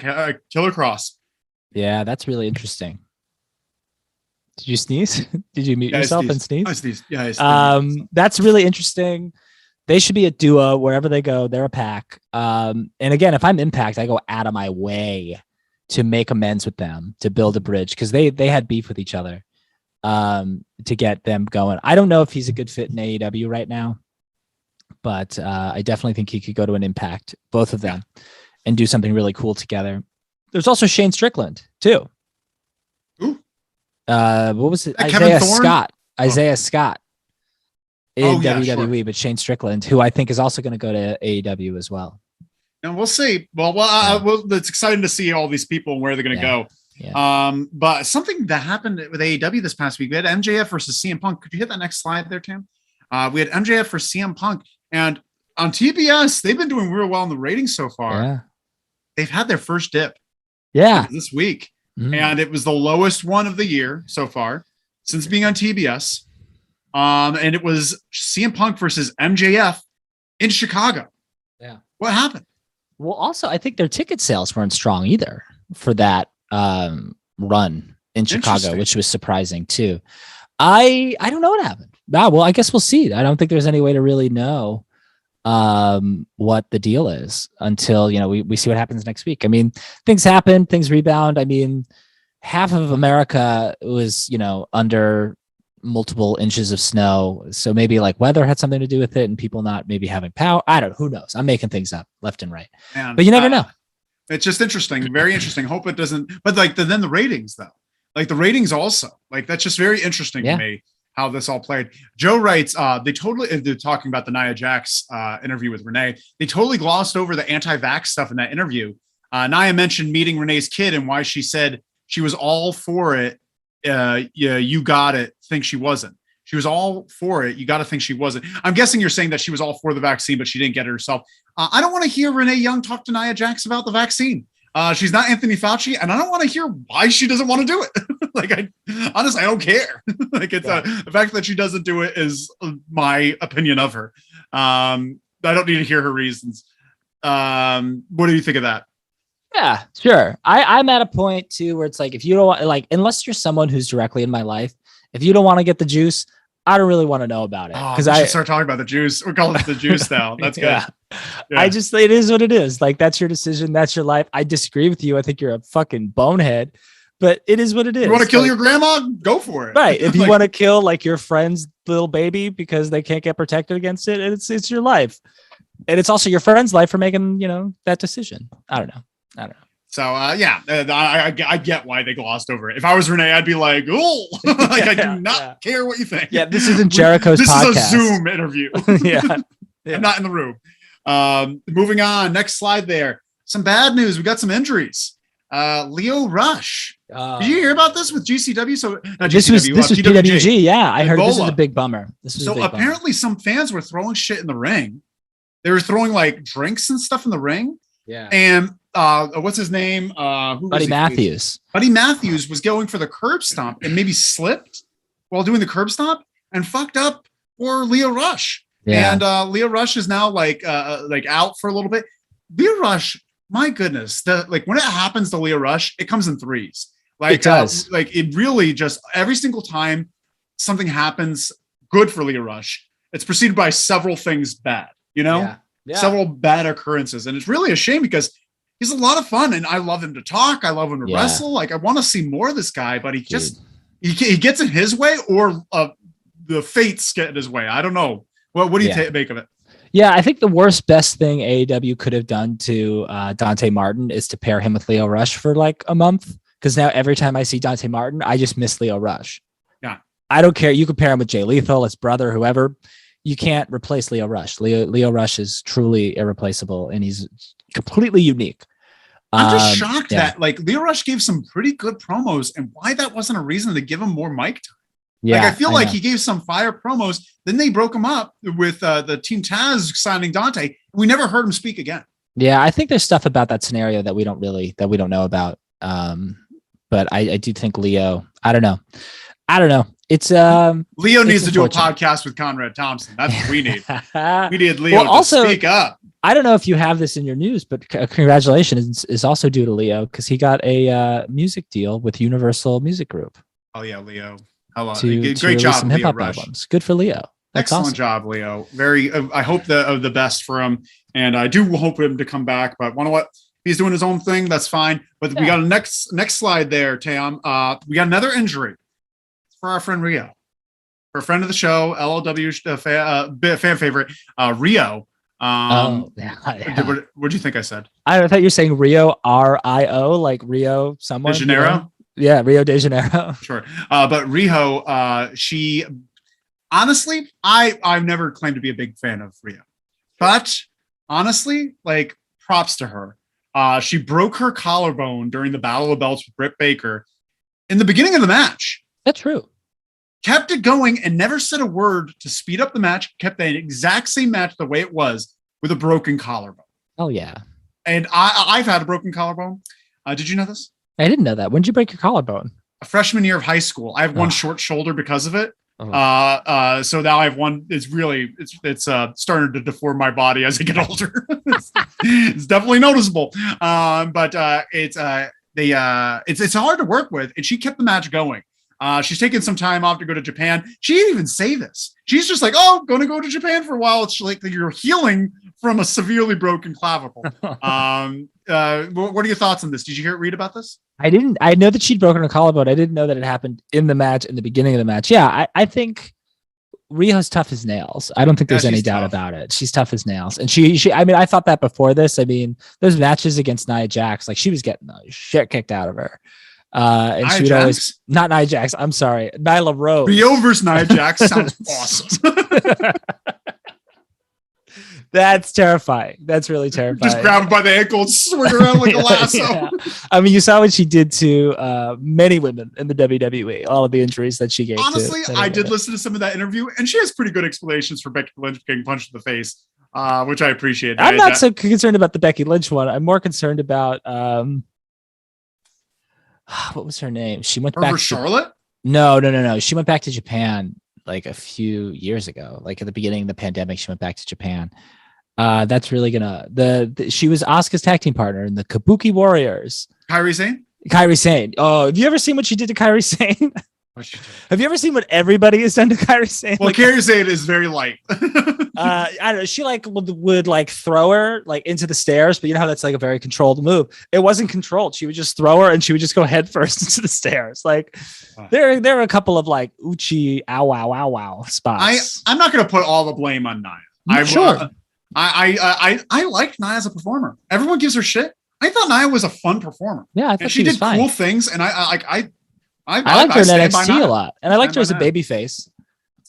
Killer Cross. Yeah, that's really interesting. Did you sneeze? Did you mute yourself and sneeze? I sneezed. Yeah, I sneezed. That's really interesting. They should be a duo wherever they go. They're a pack. And again, if I'm Impact, I go out of my way to make amends with them, to build a bridge, because they had beef with each other to get them going. I don't know if he's a good fit in AEW right now, but I definitely think he could go to an Impact, both of them, and do something really cool together. There's also Shane Strickland too. Ooh. What was it? Isaiah Scott in WWE, sure. But Shane Strickland, who I think is also going to go to AEW as well. And we'll see. Well, it's exciting to see all these people and where they're going to go. Yeah. But something that happened with AEW this past week, we had MJF versus CM Punk. Could you hit that next slide there, Tim? We had MJF for CM Punk, and on TBS, they've been doing real well in the ratings so far. Yeah. They've had their first dip. Yeah. This week. And it was the lowest one of the year so far since being on TBS. And it was CM Punk versus MJF in Chicago. Yeah. What happened? Well, also, I think their ticket sales weren't strong either for that run in Chicago, which was surprising too. I don't know what happened. Well, I guess we'll see. I don't think there's any way to really know what the deal is until, we see what happens next week. I mean, things happen, things rebound. I mean, half of America was, under multiple inches of snow. So maybe like weather had something to do with it and people not maybe having power. I don't know. Who knows? I'm making things up left and right, but you never know. It's just interesting. Very interesting. Hope it doesn't, but then the ratings though, like the ratings also, like that's just very interesting to me how this all played. Joe writes, they're talking about the Nia Jax interview with Renee. They totally glossed over the anti-vax stuff in that interview. Nia mentioned meeting Renee's kid and why she said she was all for it. Yeah, you got it. Think she wasn't. She was all for it. You got to think she wasn't. I'm guessing you're saying that she was all for the vaccine, but she didn't get it herself. I don't want to hear Renee Young talk to Nia Jax about the vaccine. She's not Anthony Fauci, and I don't want to hear why she doesn't want to do it. Honestly, I don't care. The fact that she doesn't do it is my opinion of her. I don't need to hear her reasons. What do you think of that? Yeah, sure. I'm at a point too where it's like, if you don't want, like, unless you're someone who's directly in my life, if you don't want to get the juice, I don't really want to know about it. Because I should start talking about the juice. We're calling it the juice now. That's good. Yeah. It is what it is. Like, that's your decision. That's your life. I disagree with you. I think you're a fucking bonehead, but it is what it is. You want to kill your grandma? Go for it. Right. If you want to kill like your friend's little baby because they can't get protected against it, it's your life. And it's also your friend's life for making, that decision. I don't know. So, I get why they glossed over it. If I was Renee, I'd be like, oh, I do not care what you think. Yeah, this isn't Jericho's podcast. This is a Zoom interview. Yeah. I'm not in the room. Moving on. Next slide there. Some bad news. We got some injuries. Lio Rush. Did you hear about this with GCW? So this was PWG. Yeah, I heard this is a big bummer. Apparently some fans were throwing shit in the ring. They were throwing like drinks and stuff in the ring. Yeah. And what's his name? Buddy Matthews. Buddy Matthews was going for the curb stomp and maybe slipped while doing the curb stomp and fucked up for Lio Rush. Yeah. And Lio Rush is now like out for a little bit. Lio Rush, my goodness, when it happens to Lio Rush, it comes in threes. It does. It really just every single time something happens good for Lio Rush, it's preceded by several things bad. Yeah. Several bad occurrences, and it's really a shame because he's a lot of fun, and I love him to talk. I love him to wrestle. Like, I want to see more of this guy, but he gets in his way, or the fates get in his way. I don't know. What do you make of it? Yeah, I think the best thing AEW could have done to Dante Martin is to pair him with Lio Rush for like a month. Because now every time I see Dante Martin, I just miss Lio Rush. Yeah, I don't care. You can pair him with Jay Lethal, his brother, whoever. You can't replace Lio Rush. Lio Rush is truly irreplaceable, and he's completely unique. I'm just shocked that Lio Rush gave some pretty good promos, and why that wasn't a reason to give him more mic time. Yeah, I feel like he gave some fire promos. Then they broke him up with the Team Taz signing Dante. We never heard him speak again. Yeah, I think there's stuff about that scenario that we don't know about. But I do think Lio. I don't know. It's Lio needs to do a podcast with Conrad Thompson. That's what we need. We need Lio to speak up. I don't know if you have this in your news, but congratulations is also due to Lio because he got a music deal with Universal Music Group. Oh yeah, Lio. Great job, some hip hop albums. Good for Lio. That's excellent awesome. Job, Lio. Very. I hope the best for him, and I do hope him to come back. But you know what? He's doing his own thing. That's fine. But we got a next slide there, Tam. We got another injury for our friend Rio, for a friend of the show, LLW fan favorite, Rio. What do you think I said? I thought you were saying Rio, RIO, like Rio someone. De Janeiro? Yeah, Rio de Janeiro. Sure. But Rio, she honestly, I've never claimed to be a big fan of Rio. But honestly, like, props to her. She broke her collarbone during the Battle of Belts with Britt Baker in the beginning of the match. That's true. Kept it going and never said a word to speed up the match. Kept the exact same match the way it was with a broken collarbone. Oh, yeah. And I've had a broken collarbone. Did you know this? I didn't know that. When did you break your collarbone? A freshman year of high school. I have one short shoulder because of it. Oh. So now I have one. It's starting to deform my body as I get older. It's definitely noticeable. But it's hard to work with. And she kept the match going. She's taking some time off to go to Japan. She didn't even say this. She's just like, going to go to Japan for a while. It's like you're healing from a severely broken clavicle. What are your thoughts on this? Did you read about this? I didn't. I know that she'd broken her collarbone. I didn't know that it happened in the match, in the beginning of the match. Yeah, I think Rio's tough as nails. I don't think there's any doubt about it. She's tough as nails. And she, I mean, I thought that before this. I mean, those matches against Nia Jax, like, she was getting the shit kicked out of her. And Nia she would Jax? always, not Nia Jax, I'm sorry, Nyla Rose. Rio versus Nia Jax sounds awesome. That's terrifying. That's really terrifying. Just grab him by the ankle and swing around like a lasso. Yeah. I mean, you saw what she did to many women in the WWE, all of the injuries that she gave. Honestly, I did listen to some of that interview, and she has pretty good explanations for Becky Lynch getting punched in the face, which I appreciate. I'm not so concerned about the Becky Lynch one. I'm more concerned about what was her name? She went back to Charlotte. No. She went back to Japan like a few years ago, like at the beginning of the pandemic. She went back to Japan. That's really gonna she was Asuka's tag team partner in the Kabuki Warriors. Kairi Sane. Oh, have you ever seen what she did to Kairi Sane? Have you ever seen what everybody has done to Kairi Sane? Well, Kairi Sane is very light. I don't know. She like would like throw her like into the stairs, but you know how that's like a very controlled move. It wasn't controlled. She would just throw her and she would just go head first into the stairs. Like there are a couple of like uchi ow wow spots. I'm not gonna put all the blame on Nia. Sure. I like Nia as a performer. Everyone gives her shit. I thought Nia was a fun performer. Yeah, I thought she did fine. Cool things, and I liked her in NXT a lot, and I liked her as a babyface.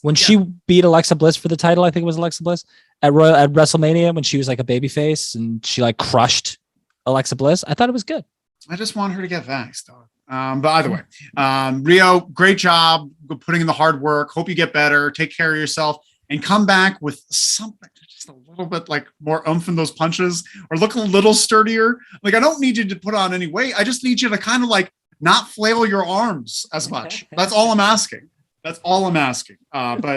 When she beat Alexa Bliss for the title, I think it was Alexa Bliss at WrestleMania when she was like a babyface and she like crushed Alexa Bliss. I thought it was good. I just want her to get vaxxed, dog. But either way, Rio, great job putting in the hard work. Hope you get better. Take care of yourself and come back with something just a little bit like more oomph in those punches or look a little sturdier. Like I don't need you to put on any weight. I just need you to kind of like not flail your arms as much. That's all I'm asking. But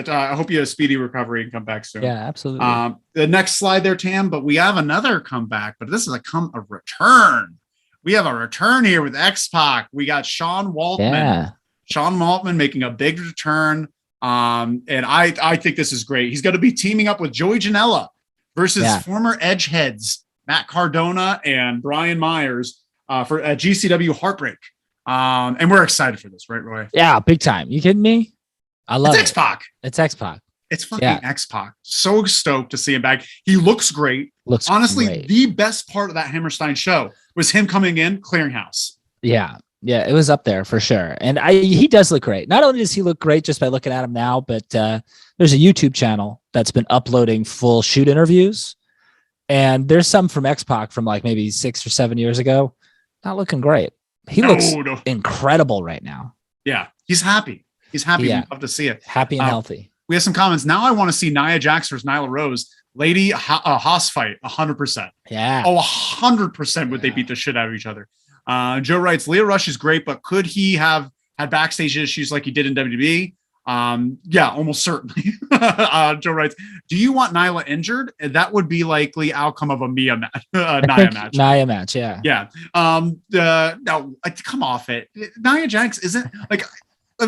I hope you have a speedy recovery and come back soon. Yeah, absolutely. The next slide there, Tam, but we have another comeback, but this is a return. We have a return here with X-Pac. We got Sean Waltman. Yeah. Sean Waltman making a big return. And I think this is great. He's going to be teaming up with Joey Janela versus former Edge heads, Matt Cardona and Brian Myers for GCW Heartbreak. And we're excited for this, right, Roy? Yeah, big time. You kidding me? I love X-Pac. It's X-Pac. It's fucking X-Pac. So stoked to see him back. He looks great. Honestly, great. The best part of that Hammerstein show was him coming in, clearing house. Yeah, it was up there for sure. And he does look great. Not only does he look great just by looking at him now, but there's a YouTube channel that's been uploading full shoot interviews. And there's some from X-Pac from like maybe 6 or 7 years ago. Not looking great. He looks incredible right now. Yeah, he's happy. He's happy. Yeah. Love to see it. Happy and healthy. We have some comments. Now I want to see Nia Jax versus Nyla Rose. Lady Haas fight, 100%. Yeah. 100% would they beat the shit out of each other. Joe writes, Leo Rush is great, but could he have had backstage issues like he did in WWE? Yeah, almost certainly. Joe writes, do you want Nyla injured? That would be likely outcome of a Nia match. Nia match, yeah. Yeah. No, come off it. Nia Jax isn't like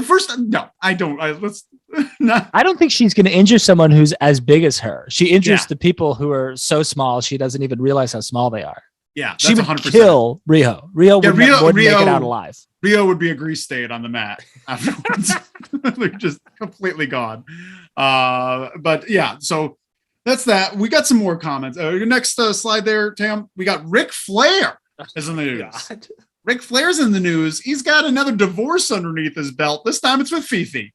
first. No, I don't. I don't think she's going to injure someone who's as big as her. She injures the people who are so small she doesn't even realize how small they are. Yeah, she would 100%. Kill Rio. Rio wouldn't make it out alive. Rio would be a grease stain on the mat afterwards. They're just completely gone. But yeah, so that's that. We got some more comments. Your next slide there, Tam. We got Ric Flair is in the news. Ric Flair's in the news. He's got another divorce underneath his belt. This time it's with Fifi.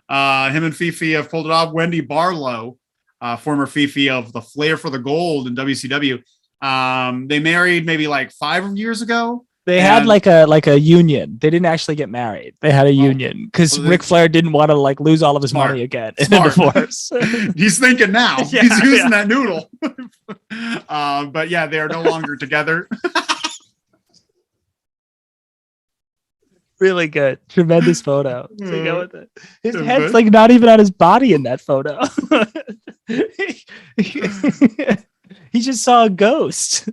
Him and Fifi have pulled it off. Wendy Barlow, former Fifi of the Flair for the Gold in WCW. They married maybe like 5 years ago. They had like a union. They didn't actually get married. They had a union because Ric Flair didn't want to like lose all of his money again in a divorce. He's thinking now. He's using that noodle. But yeah, they are no longer together. Really good. Tremendous photo. So go with it. His head's like not even on his body in that photo. He just saw a ghost.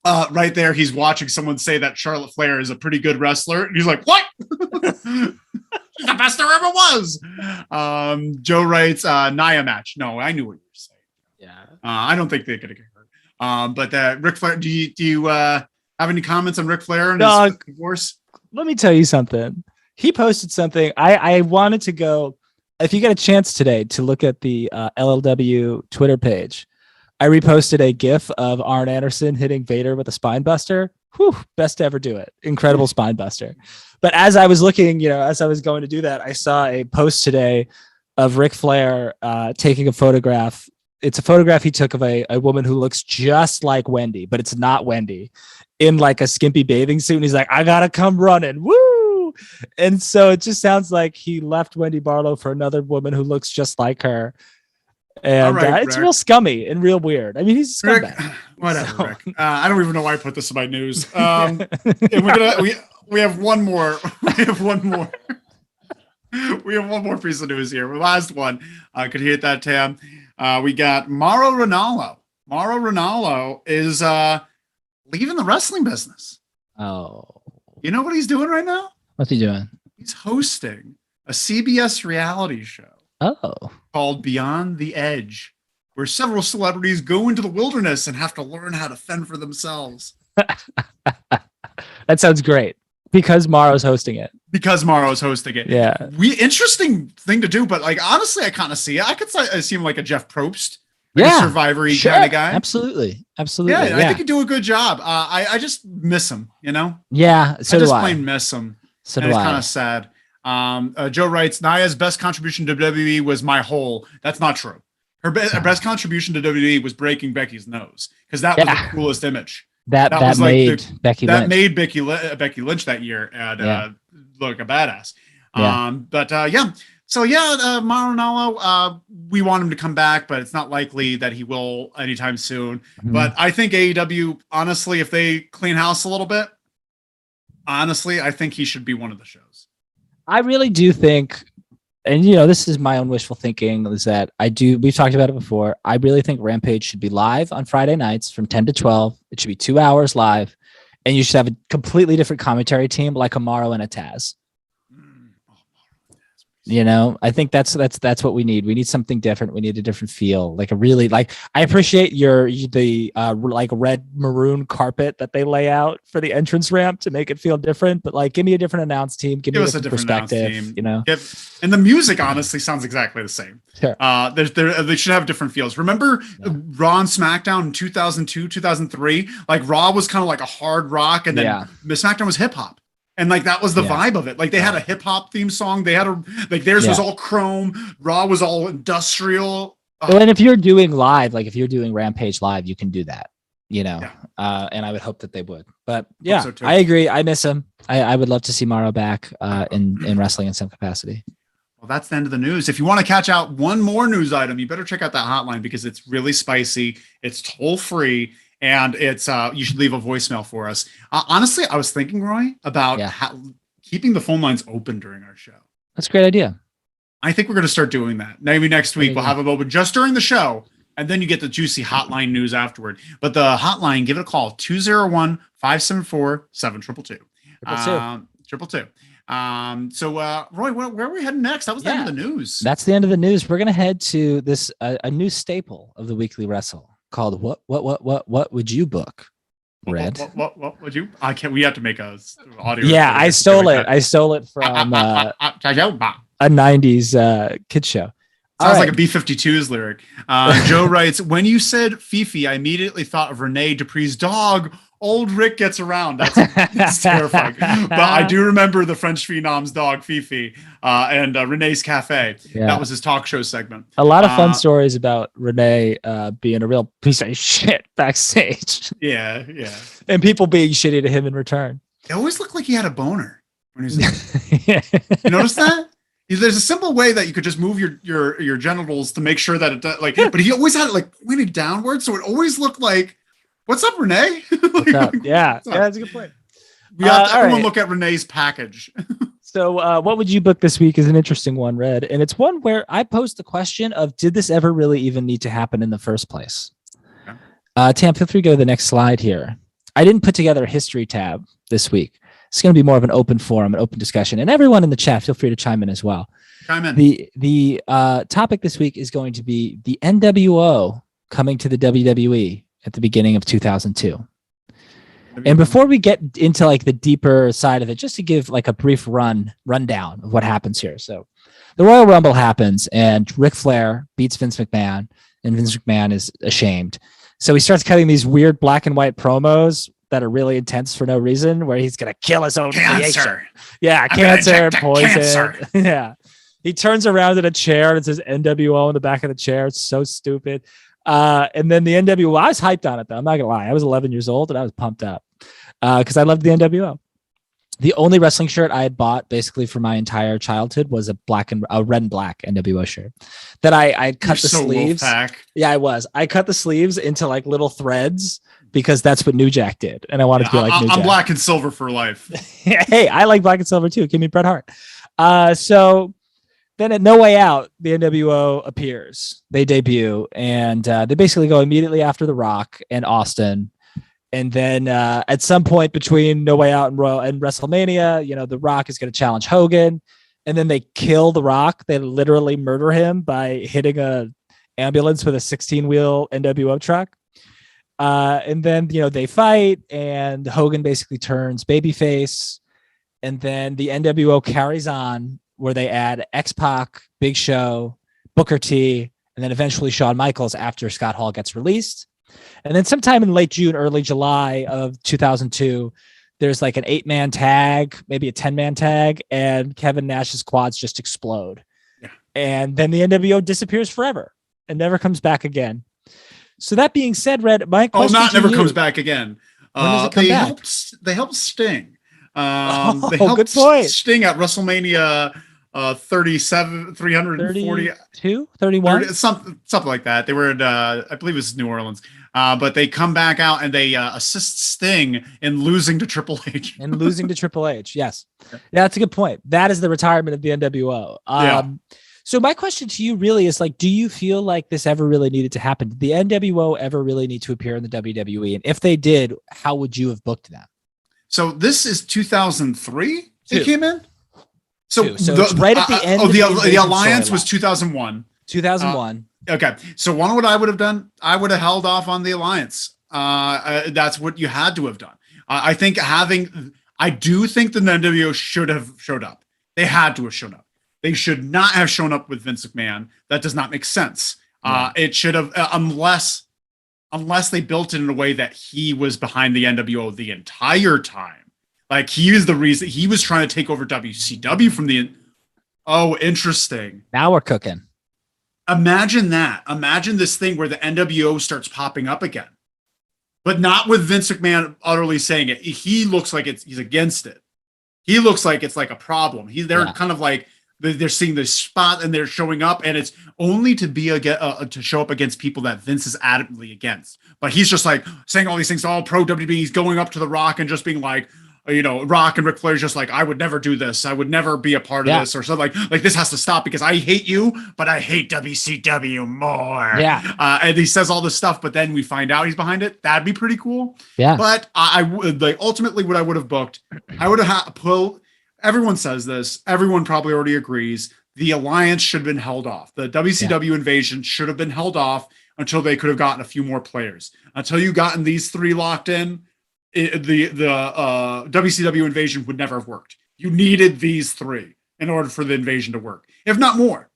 Right there, he's watching someone say that Charlotte Flair is a pretty good wrestler. And he's like, what? She's the best there ever was. Joe writes, Nia match. No, I knew what you were saying. Yeah. I don't think they could have hurt. But Ric Flair, do you have any comments on Ric Flair and his divorce? Let me tell you something. He posted something. I wanted to go, if you get a chance today to look at the LLW Twitter page, I reposted a GIF of Arn Anderson hitting Vader with a spine buster. Whew, best to ever do it. Incredible spine buster. But as I was looking, as I was going to do that, I saw a post today of Ric Flair taking a photograph it's a photograph he took of a woman who looks just like Wendy, but it's not Wendy, in like a skimpy bathing suit. And he's like, I gotta come running. Woo! And so it just sounds like he left Wendy Barlow for another woman who looks just like her. And it's real scummy and real weird. I mean, he's a scumbag. Rick, whatever, Rick. I don't even know why I put this in my news. We have one more. We have one more piece of news here. The last one. Could you hit that tab? We got Mauro Ranallo. Mauro Ranallo is leaving the wrestling business. Oh. You know what he's doing right now? What's he doing? He's hosting a CBS reality show. Oh. Called Beyond the Edge, where several celebrities go into the wilderness and have to learn how to fend for themselves. That sounds great. Because Mauro's hosting it. Yeah. Interesting thing to do, but like honestly, I kind of see it. I could see him like a Jeff Probst, like a Survivor-y kind of guy. Absolutely. Yeah, I think he'd do a good job. I just miss him, you know? Yeah, so I just plain miss him. So and it's kind of sad. Joe writes, Nia's best contribution to WWE was my hole. That's not true. Her best contribution to WWE was breaking Becky's nose, because that was the coolest image. That was made like Becky Lynch. That made Becky Lynch that year and look a badass. Yeah. So Mauro Ranallo, we want him to come back, but it's not likely that he will anytime soon. Mm-hmm. But I think AEW, honestly, if they clean house a little bit, honestly, I think he should be one of the shows. I really do think, and this is my own wishful thinking, is that we've talked about it before. I really think Rampage should be live on Friday nights from 10 to 12. It should be 2 hours live, and you should have a completely different commentary team like a Morrow and a Taz. I think that's what we need. We need something different. We need a different feel, like a really I appreciate the red maroon carpet that they lay out for the entrance ramp to make it feel different, but give me a different announce team. Give me a different perspective, And the music honestly sounds exactly the same. Sure. They should have different feels. Remember Raw and SmackDown in 2002, 2003? Like Raw was kind of like a hard rock, and then SmackDown was hip hop. And that was the vibe of it. They had a hip hop theme song. They had theirs was all chrome. Raw was all industrial. Well, and if you're doing live, if you're doing Rampage live, you can do that, and I would hope that they would. But so I agree. I miss him. I would love to see Mauro back in wrestling in some capacity. Well, that's the end of the news. If you want to catch out one more news item, you better check out that hotline because it's really spicy. It's toll free. And it's you should leave a voicemail for us. Honestly, I was thinking, Roy, about keeping the phone lines open during our show. That's a great idea. I think we're going to start doing that. Maybe next week we'll have them open just during the show, and then you get the juicy hotline news afterward. But the hotline, give it a call, 201-574-7222. 222. So, Roy, where are we heading next? That was the end of the news. That's the end of the news. We're going to head to this a new staple of the Weekly Wrestle called What Would You Book? Red. What would you? I can't. We have to make a audio. Yeah, I stole it. I stole it from a 90s kid show. Sounds like a B-52s lyric. Joe writes, when you said Fifi, I immediately thought of Renee Dupree's dog. Old Rick gets around. That's terrifying. But I do remember the French Phenom's dog, Fifi, and Renee's Cafe. Yeah. That was his talk show segment. A lot of fun stories about Renee being a real piece of shit backstage. Yeah. And people being shitty to him in return. It always looked like he had a boner when he was You notice that? There's a simple way that you could just move your genitals to make sure that it does, but he always had it pointed downwards, so it always looked like, what's up, Renee? What's up? Yeah, that's a good point. We have to everyone look at Renee's package. So what would you book this week is an interesting one, Red. And it's one where I posed the question of, did this ever really even need to happen in the first place? Okay. Tam, feel free to go to the next slide here. I didn't put together a history tab this week. It's going to be more of an open forum, an open discussion. And everyone in the chat, feel free to chime in as well. Chime in. The topic this week is going to be the NWO coming to the WWE at the beginning of 2002. And before we get into the deeper side of it, just to give a brief rundown of what happens here. So the Royal Rumble happens and Ric Flair beats Vince McMahon, and Vince McMahon is ashamed. So he starts cutting these weird black and white promos that are really intense for no reason, where he's going to kill his own creation. Yeah, cancer, poison. Cancer. Yeah. He turns around in a chair and it says NWO on the back of the chair. It's so stupid. And then the NWO, I was hyped on it though. I'm not gonna lie. I was 11 years old and I was pumped up because I loved the NWO. The only wrestling shirt I had bought basically for my entire childhood was a red and black NWO shirt that I cut the sleeves. Wolfpack. Yeah, I was. I cut the sleeves into like little threads because that's what New Jack did. And I wanted to be like New Jack. I'm black and silver for life. Hey, I like black and silver too. Give me Bret Hart. So then at No Way Out, the NWO appears. They debut and they basically go immediately after The Rock and Austin. And then at some point between No Way Out and WrestleMania, The Rock is going to challenge Hogan. And then they kill The Rock. They literally murder him by hitting a ambulance with a 16-wheel NWO truck. And then, they fight and Hogan basically turns babyface. And then the NWO carries on where they add X-Pac, Big Show, Booker T, and then eventually Shawn Michaels after Scott Hall gets released. And then sometime in late June, early July of 2002, there's like an 8-man tag, maybe a 10-man tag, and Kevin Nash's quads just explode. Yeah. And then the NWO disappears forever and never comes back again. So that being said, Red, my question never comes back again. When does it come back? They helped Sting. They helped good point. Sting at WrestleMania 37, 340, 32, 31, something like that. They were at, I believe it was New Orleans. But they come back out and they assist Sting in losing to Triple H. Yes. Yeah, that's a good point. That is the retirement of the NWO. So my question to you really is do you feel like this ever really needed to happen? Did the NWO ever really need to appear in the WWE? And if they did, how would you have booked them? So this is 2003 they came in? So it's right at the end of the Alliance was 2001. 2001. Okay. So what I would have done, I would have held off on the Alliance. That's what you had to have done. I do think the NWO should have showed up. They had to have shown up. They should not have shown up with Vince McMahon. That does not make sense. It should have, unless they built it in a way that he was behind the NWO the entire time. Like he is the reason he was trying to take over WCW from the. Oh, interesting. Now we're cooking. Imagine that. Imagine this thing where the NWO starts popping up again, but not with Vince McMahon utterly saying it. He looks like he's against it. He looks like it's like a problem. They're kind of like they're seeing this spot and they're showing up, and it's only to be to show up against people that Vince is adamantly against. But he's just like saying all these things, all pro WWE. He's going up to The Rock and just being like, Rock and Ric Flair's just like, I would never do this. I would never be a part of this, or something like this has to stop because I hate you, but I hate WCW more. Yeah. And he says all this stuff, but then we find out he's behind it. That'd be pretty cool. Yeah. But I would ultimately what I would have booked, I would have pulled. Everyone says this. Everyone probably already agrees. The Alliance should have been held off. The WCW invasion should have been held off until they could have gotten a few more players. Until you gotten these three locked in, the WCW invasion would never have worked. You needed these three in order for the invasion to work, if not more.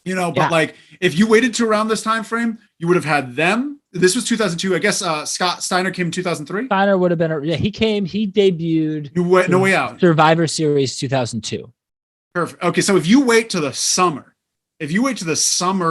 But if you waited to around this time frame, you would have had them. This was 2002. I guess Scott Steiner came in 2003. Steiner would have been. He debuted. No Way Out. Survivor Series 2002. Perfect. Okay, so if you wait to the summer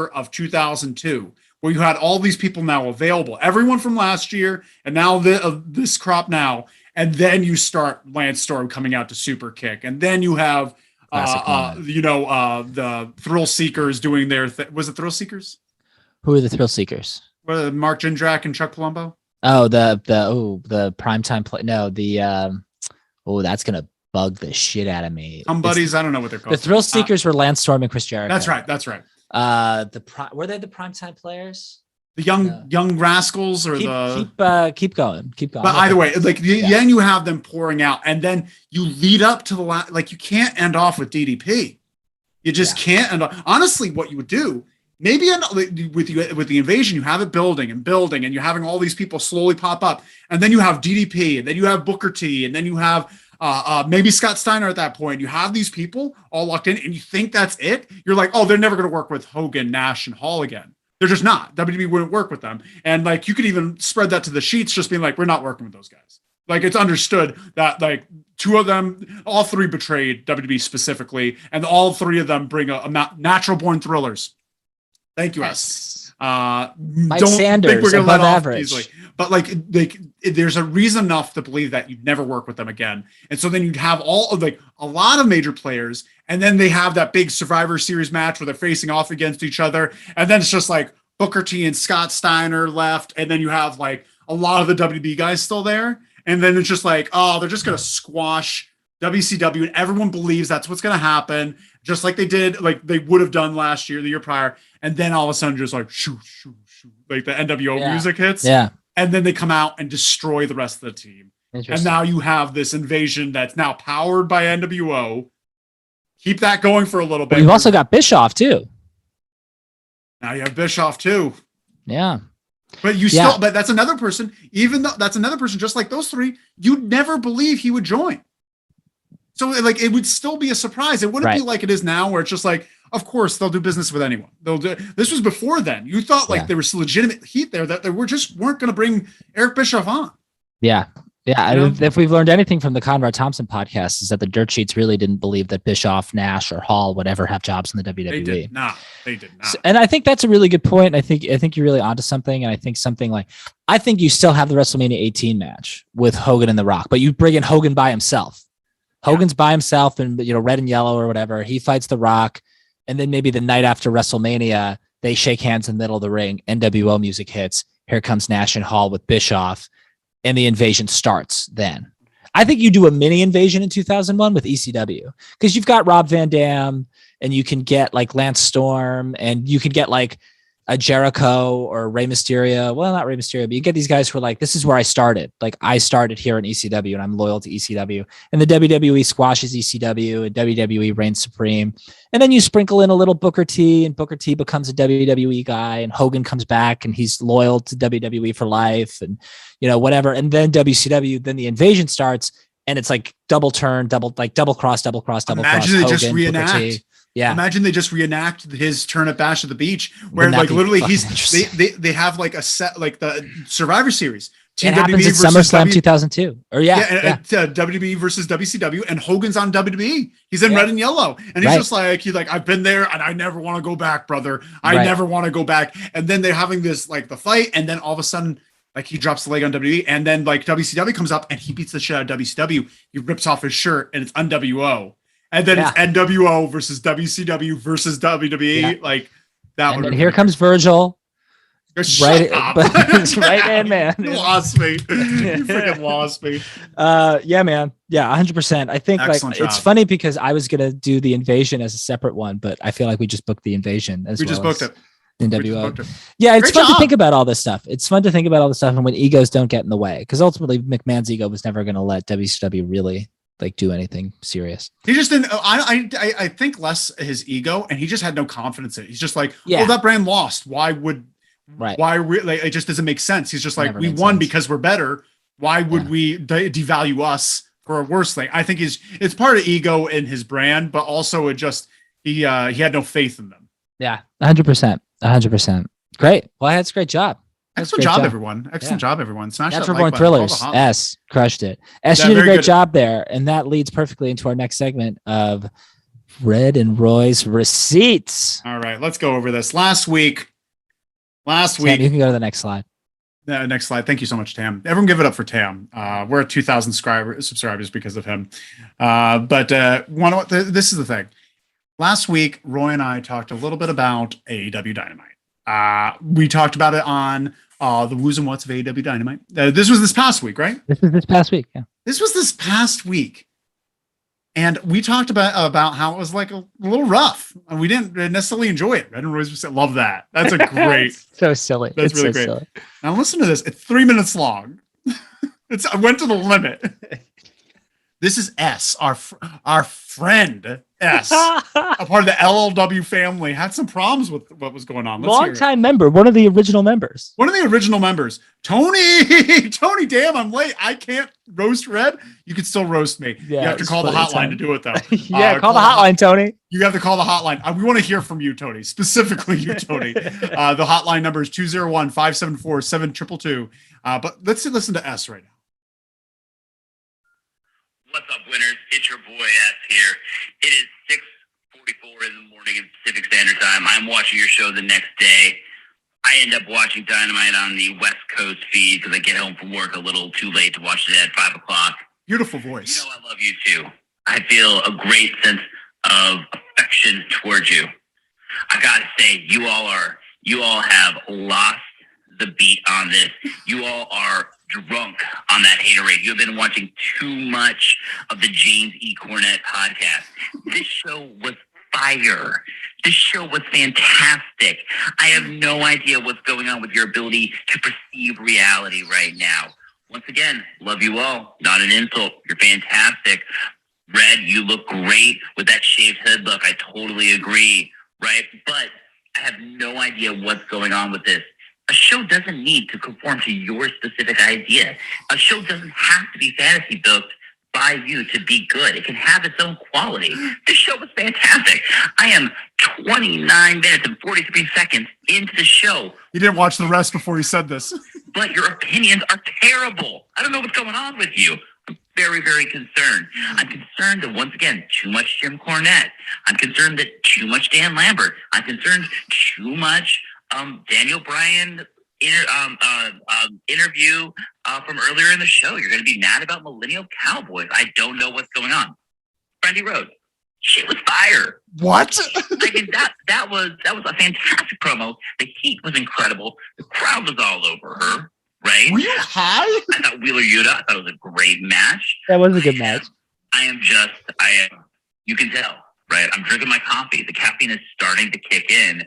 of 2002, where you had all these people now available, everyone from last year, and now this crop now, and then you start Lance Storm coming out to Super Kick, and then you have the Thrill Seekers doing their was it Thrill Seekers? Who are the Thrill Seekers? Mark Jindrak and Chuck Palumbo? Oh, the primetime play. No, that's gonna bug the shit out of me. Buddies, I don't know what they're called. The Thrill Seekers were Lance Storm and Chris Jericho. That's right. Were they the primetime players? The young rascals, or keep going. But either way, then you have them pouring out, and then you lead up to the you can't end off with DDP. You just can't end off. Honestly, what you would do, maybe with the invasion, you have it building, and you're having all these people slowly pop up, and then you have DDP, and then you have Booker T, and then you have maybe Scott Steiner at that point. You have these people all locked in, and you think that's it. You're like, oh, they're never going to work with Hogan, Nash, and Hall again. They're just not. WWE wouldn't work with them. And you could even spread that to the sheets, just being like, we're not working with those guys. It's understood that two of them, all three betrayed WWE specifically, and all three of them bring a natural born thrillers. Thank you, yes. Mike Sanders above average. Easily. But there's a reason enough to believe that you'd never work with them again. And so then you'd have a lot of major players, and then they have that big Survivor Series match where they're facing off against each other. And then it's just like Booker T and Scott Steiner left. And then you have like a lot of the WB guys still there. And then it's just like, oh, they're just going to squash WCW, and everyone believes that's what's going to happen, just like they did, like they would have done last year, the year prior. And then all of a sudden, just like shoo, shoo, shoo, like the NWO music hits. Yeah. And then they come out and destroy the rest of the team. And now you have this invasion that's now powered by NWO. Keep that going for a little bit. But you've also got Bischoff too. Now you have Bischoff too. Yeah. But but that's another person, even though that's another person, just like those three, you'd never believe he would join. So like, it would still be a surprise. It wouldn't be like it is now where it's just like, of course they'll do business with anyone. This was before then. You thought like there was legitimate heat there that they weren't going to bring Eric Bischoff on. Yeah. Yeah. You know? If we've learned anything from the Conrad Thompson podcast, is that the dirt sheets really didn't believe that Bischoff, Nash, or Hall would ever have jobs in the WWE. They did not. And I think that's a really good point. I think you're really onto something. And I think you still have the WrestleMania 18 match with Hogan and The Rock, but you bring in Hogan by himself. Hogan's by himself in, red and yellow or whatever. He fights The Rock. And then maybe the night after WrestleMania, they shake hands in the middle of the ring. NWO music hits. Here comes Nash and Hall with Bischoff. And the invasion starts then. I think you do a mini invasion in 2001 with ECW because you've got Rob Van Dam and you can get like Lance Storm and you can get like a Jericho or Rey Mysterio. Well, not Rey Mysterio, but you get these guys who are like, this is where I started. Like I started here in ECW and I'm loyal to ECW, and the WWE squashes ECW and WWE reigns supreme. And then you sprinkle in a little Booker T, and Booker T becomes a WWE guy, and Hogan comes back and he's loyal to WWE for life and, whatever. And then WCW, then the invasion starts and it's like double turn, double cross. Imagine they just reenact. Yeah. Imagine they just reenact his turn at Bash at the Beach, where like literally they have like a set, like the Survivor Series. It happens at SummerSlam 2002. Or WWE versus WCW, and Hogan's on WWE. He's in red and yellow, and he's just like, I've been there, and I never want to go back, brother. I never want to go back. And then they're having this like the fight, and then all of a sudden, like he drops the leg on WWE, and then like WCW comes up and he beats the shit out of WCW. He rips off his shirt, and it's NWO. And then it's NWO versus WCW versus WWE. Yeah. Like that one. And here comes Virgil. Right hand man. You lost me. You freaking lost me. Yeah, man. Yeah, 100%. I think excellent job. It's funny because I was gonna do the invasion as a separate one, but I feel like we just booked the invasion as just booked it. NWO. Yeah, it's fun to think about all this stuff. It's fun to think about all this stuff and when egos don't get in the way. Because ultimately McMahon's ego was never gonna let WCW really like do anything serious. He just didn't. I think less his ego, and he just had no confidence in it. He's just like, well, that brand lost. Why would? Right. Why? It just doesn't make sense. He's just like, we won because we're better. Why would we devalue us for a worse thing? I think it's part of ego in his brand, but also it just he had no faith in them. Yeah, 100%. Great. Well, that's a great job. Excellent job, everyone. Excellent job, everyone. Smash Natural Born Thrillers. S crushed it. S, you did a great job there. And that leads perfectly into our next segment of Red and Roy's Receipts. All right, let's go over this. Last week. Tam, you can go to the next slide. Next slide. Thank you so much, Tam. Everyone give it up for Tam. We're at 2,000 subscribers because of him. This is the thing. Last week, Roy and I talked a little bit about AEW Dynamite. We talked about it on the who's and what's of AEW Dynamite. This was this past week, right? This was this past week, yeah. This was this past week. And we talked about how it was like a little rough. And we didn't necessarily enjoy it. Red and Roy's love that. That's a great. So silly. That's really great. Silly. Now listen to this. It's 3 minutes long. I went to the limit. This is S, our friend S, a part of the LLW family, had some problems with what was going on. Long-time member, one of the original members. Tony, damn, I'm late. I can't roast Red. You can still roast me. Yeah, you have to call the hotline to do it, though. Call the hotline, Tony. You have to call the hotline. We want to hear from you, Tony, specifically you, Tony. The hotline number is 201-574-7222. But let's listen to S right now. What's up, winners? It's your boy S here. It is 6:44 in the morning in Pacific Standard Time. I'm watching your show the next day. I end up watching Dynamite on the West Coast feed because I get home from work a little too late to watch it at 5 o'clock. Beautiful voice. You know I love you too. I feel a great sense of affection towards you. I gotta say, you all have lost the beat on this. You all are drunk on that haterade. You've been watching too much of the James E. Cornette podcast. This show was fire. This show was fantastic. I have no idea what's going on with your ability to perceive reality right now. Once again, love you all. Not an insult. You're fantastic. Red, you look great with that shaved head look. I totally agree, right? But I have no idea what's going on with this. A show doesn't need to conform to your specific idea. A show doesn't have to be fantasy built by you to be good. It can have its own quality. This show was fantastic. I am 29 minutes and 43 seconds into the show. You didn't watch the rest before you said this. But your opinions are terrible. I don't know what's going on with you. I'm very, very concerned. I'm concerned that, once again, too much Jim Cornette. I'm concerned that too much Dan Lambert. I'm concerned too much Daniel Bryan interview from earlier in the show. You're going to be mad about Millennial Cowboys. I don't know what's going on. Brandy Rhodes, she was fire. What? I mean, that was a fantastic promo. The heat was incredible. The crowd was all over her. Right? Were you high? I thought Wheeler Yuta. I thought it was a great match. That was a good match. You can tell, right? I'm drinking my coffee. The caffeine is starting to kick in,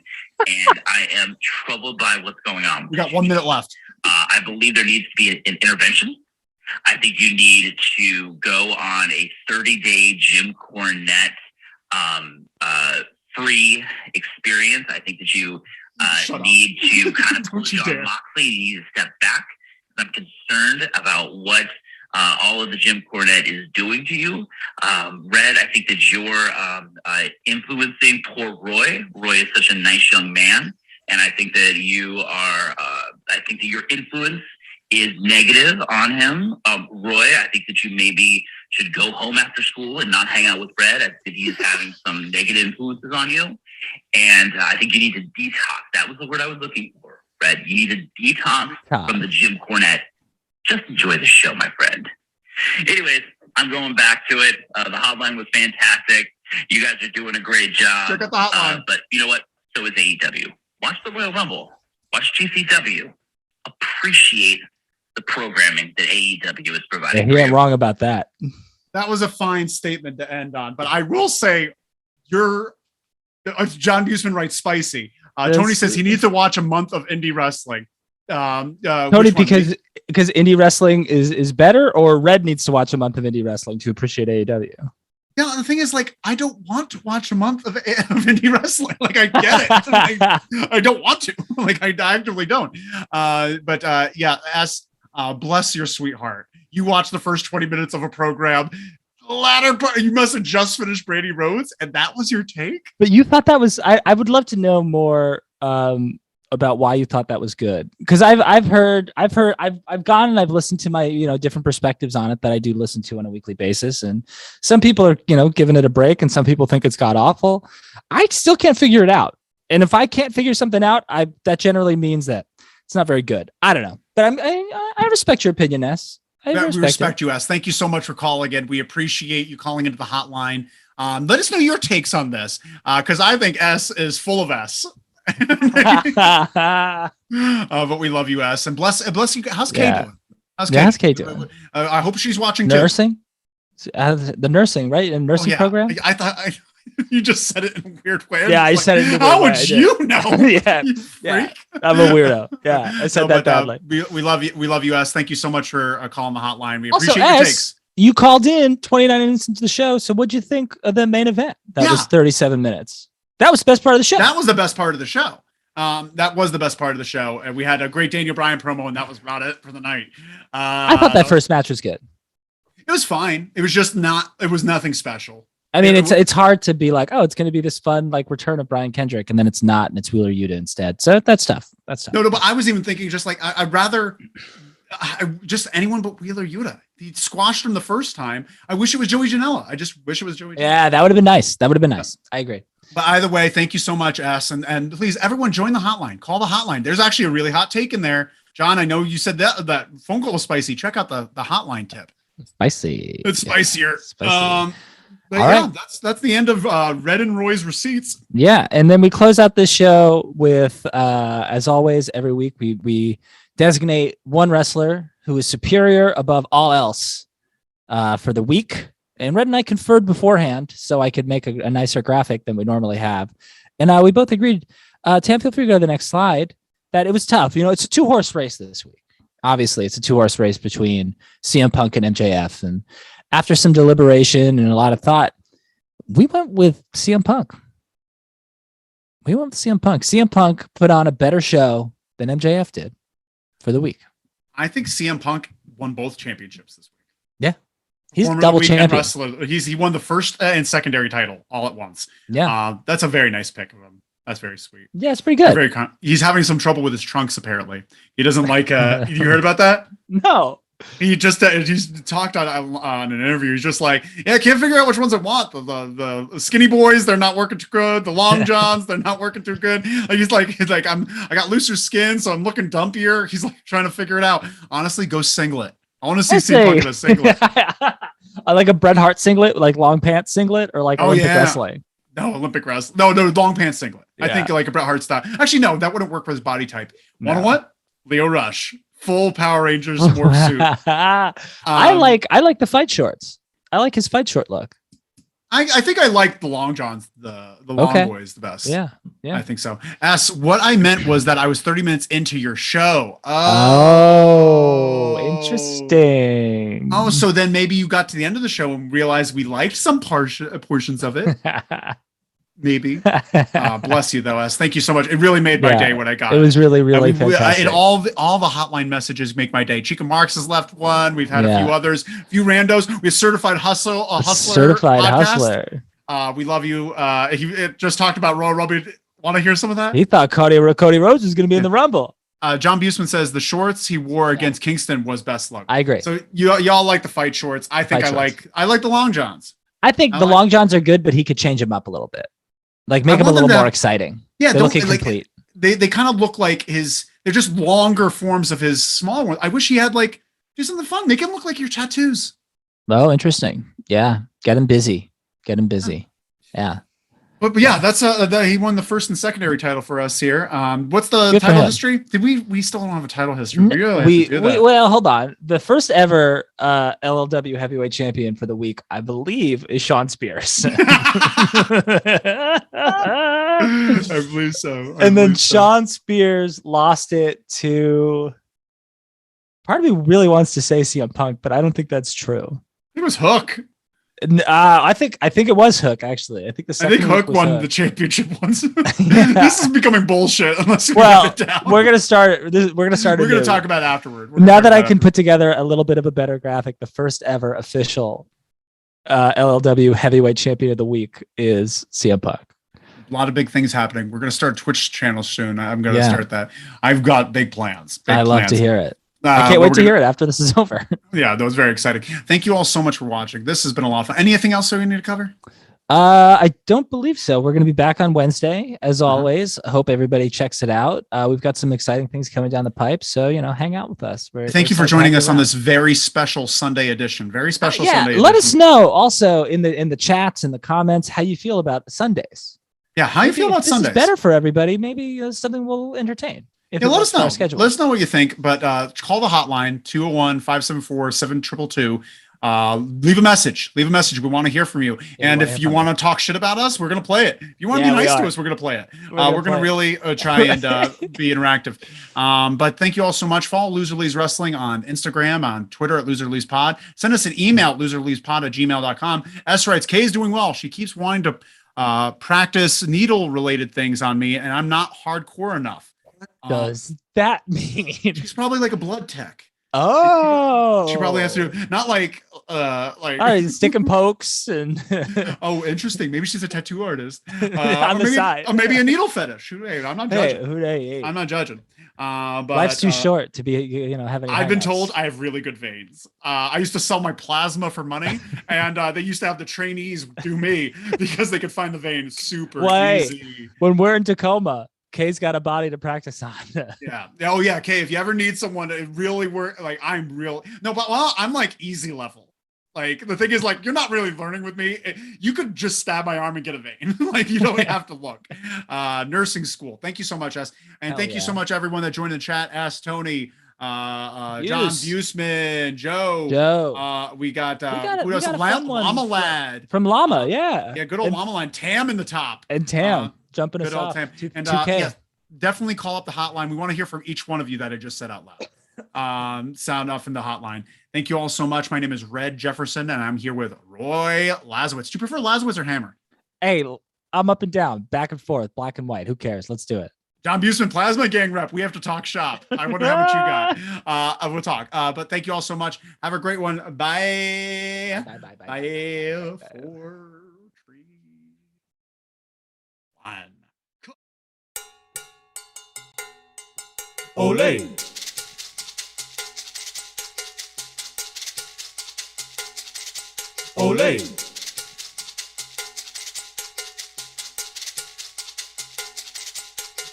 and I am troubled by what's going on. We got 1 minute left. I believe there needs to be an intervention. I think you need to go on a 30-day Jim Cornette free experience. I think that you need to kind of push on Moxley. You need to step back. I'm concerned about what all of the Jim Cornette is doing to you. Red, I think that you're influencing poor Roy. Roy is such a nice young man. And I think that you are, I think that your influence is negative on him. Roy, I think that you maybe should go home after school and not hang out with Red. I think that he is having some negative influences on you. And I think you need to detox. That was the word I was looking for, Red. You need to detox from the Jim Cornette. Just enjoy the show, my friend. Anyways, I'm going back to it. The hotline was fantastic. You guys are doing a great job. Check out the hotline. But you know what? So is AEW. Watch the Royal Rumble. Watch GCW. Appreciate the programming that AEW is providing. Yeah, he ain't wrong about that. That was a fine statement to end on. But I will say, John Buseman writes spicy. Tony says he needs to watch a month of indie wrestling. Tony, because indie wrestling is better, or Red needs to watch a month of indie wrestling to appreciate AEW? Yeah, the thing is, like, I don't want to watch a month of indie wrestling. Like, I get it. I don't want to. Like, I actively don't. Bless your sweetheart. You watch the first 20 minutes of a program. Latter part, you must have just finished Brady Rhodes, and that was your take. But you thought that was. I would love to know more about why you thought that was good, because I've gone and I've listened to my different perspectives on it that I do listen to on a weekly basis, and some people are giving it a break, and some people think it's god awful. I still can't figure it out, and if I can't figure something out, that generally means that it's not very good. I don't know, but I respect your opinion, S. We respect you, S. Thank you so much for calling in. We appreciate you calling into the hotline. Let us know your takes on this, because I think S is full of S. But we love you, S, and bless you. How's Kay doing? How's Kay doing? I hope she's watching nursing. The nursing, right? A nursing program. I thought you just said it in a weird way. Yeah, I said it. In a How weird would you know? Yeah, I'm a weirdo. Yeah, I said that badly. We love you. We love you, S. Thank you so much for calling the hotline. We also, appreciate your takes. You called in 29 minutes into the show. So what'd you think of the main event? That was 37 minutes. That was the best part of the show. That was the best part of the show. That was the best part of the show. And we had a great Daniel Bryan promo, and that was about it for the night. I thought that first match was good. It was fine. It was just it was nothing special. I mean, it's hard to be like, oh, it's going to be this fun, like, return of Brian Kendrick, and then it's not, and it's Wheeler Yuta instead. So that's tough. That's tough. No, but I was even thinking just like, I'd rather just anyone but Wheeler Yuta. he squashed him the first time. I wish it was Joey Janela. I just wish it was Joey Janela. Yeah, that would have been nice. That would have been nice. I agree. But either way, thank you so much, S. And please, everyone, join the hotline. Call the hotline. There's actually a really hot take in there. John, I know you said that phone call was spicy. Check out the hotline tip. Spicy. It's spicier. Spicy. But all yeah, right. that's the end of Red and Roy's receipts. Yeah, and then we close out this show with, as always, every week we designate one wrestler who is superior above all else for the week. And Red and I conferred beforehand so I could make a nicer graphic than we normally have. And we both agreed, Tam, feel free to go to the next slide, that it was tough. It's a 2-horse race this week. Obviously, it's a 2-horse race between CM Punk and MJF. And after some deliberation and a lot of thought, we went with CM Punk. CM Punk put on a better show than MJF did for the week. I think CM Punk won both championships this week. Yeah. He's Former double weekend champion. Wrestler. He won the first and secondary title all at once. Yeah. That's a very nice pick of him. That's very sweet. Yeah, it's pretty good. He's having some trouble with his trunks, apparently. He doesn't like, you heard about that? No. He just he's talked on an interview. He's just like, yeah, I can't figure out which ones I want. The skinny boys, they're not working too good. The long johns, they're not working too good. He's like, I got looser skin, so I'm looking dumpier. He's like trying to figure it out. Honestly, go singlet. I want to see CM Punk in a singlet. I like a Bret Hart singlet, like long pants singlet, or like Olympic wrestling. No, Olympic wrestling. No, long pants singlet. Yeah. I think like a Bret Hart style. Actually, no, that wouldn't work for his body type. No. Want what? Leo Rush. Full Power Rangers morph suit. I like the fight shorts. I like his fight short look. I think I like the long johns, the long boys the best. Yeah. I think so. What I meant was that I was 30 minutes into your show. Oh, interesting. Oh, so then maybe you got to the end of the show and realized we liked some portions of it. Maybe. Bless you though, S. Thank you so much. It really made my day when I got it. It was really fantastic. And all the hotline messages make my day. Chica Marks has left one. We've had a few others, a few randos. We have certified hustler. Certified hustler. We love you. He just talked about Royal Rumble. Want to hear some of that? He thought Cody Rhodes was going to be in the Rumble. John Busman says the shorts he wore against Kingston was best look. I agree. So y'all like the fight shorts. I think I like the long johns. I think the long johns are good, but he could change them up a little bit. Like make them a little more exciting. Yeah, they look incomplete. They kind of look like they're just longer forms of his smaller ones. I wish he had do something fun. Make him look like your tattoos. Oh, interesting. Yeah. Get him busy. Yeah. But yeah, that's he won the first and secondary title for us here. What's the title history? Did we still don't have a title history? Well, hold on. The first ever LLW heavyweight champion for the week, I believe, is Sean Spears. I believe so. Then Sean Spears lost it to. Part of me really wants to say CM Punk, but I don't think that's true. It was Hook. I think it was Hook actually. I think Hook won the championship once. This is becoming bullshit unless we write it down. We're gonna start. We're gonna talk about it afterward. Now that I can put together a little bit of a better graphic, the first ever official LLW heavyweight champion of the week is CM Punk. A lot of big things happening. We're gonna start Twitch channels soon. I'm gonna start that. I've got big plans. I love to hear it. I can't wait to hear it after this is over. Yeah, that was very exciting. Thank you all so much for watching. This has been a lot of fun. Anything else that we need to cover? I don't believe so. We're going to be back on Wednesday, as always. I hope everybody checks it out. We've got some exciting things coming down the pipe, so hang out with us. Thank you for joining us on this very special Sunday edition. Very special Sunday edition. Let us know also in the chats and the comments how you feel about Sundays. Yeah, how you feel about Sundays? It's better for everybody. Maybe something will entertain. Yeah, let us know. Let us know what you think. But call the hotline 201-574-7222. Leave a message. We want to hear from you. And if you want to talk shit about us, we're going to play it. If you want to be nice to us, we're going to play it. We're going to really try and be interactive. But thank you all so much. Follow Loser Leaves Wrestling on Instagram, on Twitter at Loser Leaves Pod. Send us an email at loserleavespod@gmail.com. S writes, Kay's doing well. She keeps wanting to practice needle related things on me, and I'm not hardcore enough. Does that mean she's probably like a blood tech? Oh, she probably has to do not like stick and pokes and oh, interesting. Maybe she's a tattoo artist on the side, or maybe a needle fetish. I'm not judging. Hey. I'm not judging. But life's too short to be, having. I've been told I have really good veins. I used to sell my plasma for money, and they used to have the trainees do me because they could find the veins super easy. When we're in Tacoma, Kay's got a body to practice on. Yeah. Oh yeah, Kay. If you ever need someone to really work, like I'm like easy level. Like the thing is, like, you're not really learning with me. You could just stab my arm and get a vein. Like you don't have to look. Nursing school. Thank you so much, S. And thank you so much, everyone that joined the chat. Ask Tony, John Buseman, Joe. We got who else? Llama Lad from Llama. Yeah, good old Llama Lad. Tam in the top. And Tam jumping us off. Tam. And 2K. Definitely call up the hotline. We want to hear from each one of you that I just said out loud. Sound off in the hotline. Thank you all so much. My name is Red Jefferson, and I'm here with Roy Lazowitz. Do you prefer Lazowitz or Hammer? Hey, I'm up and down, back and forth, black and white. Who cares? Let's do it. John Buseman, Plasma Gang rep. We have to talk shop. I want to have what you got. We'll talk. But thank you all so much. Have a great one. Bye. Bye. 4, 3, 1. Ole. Ole.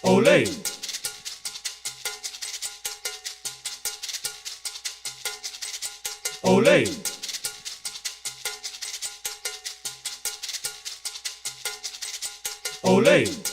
Ole. Ole. Ole.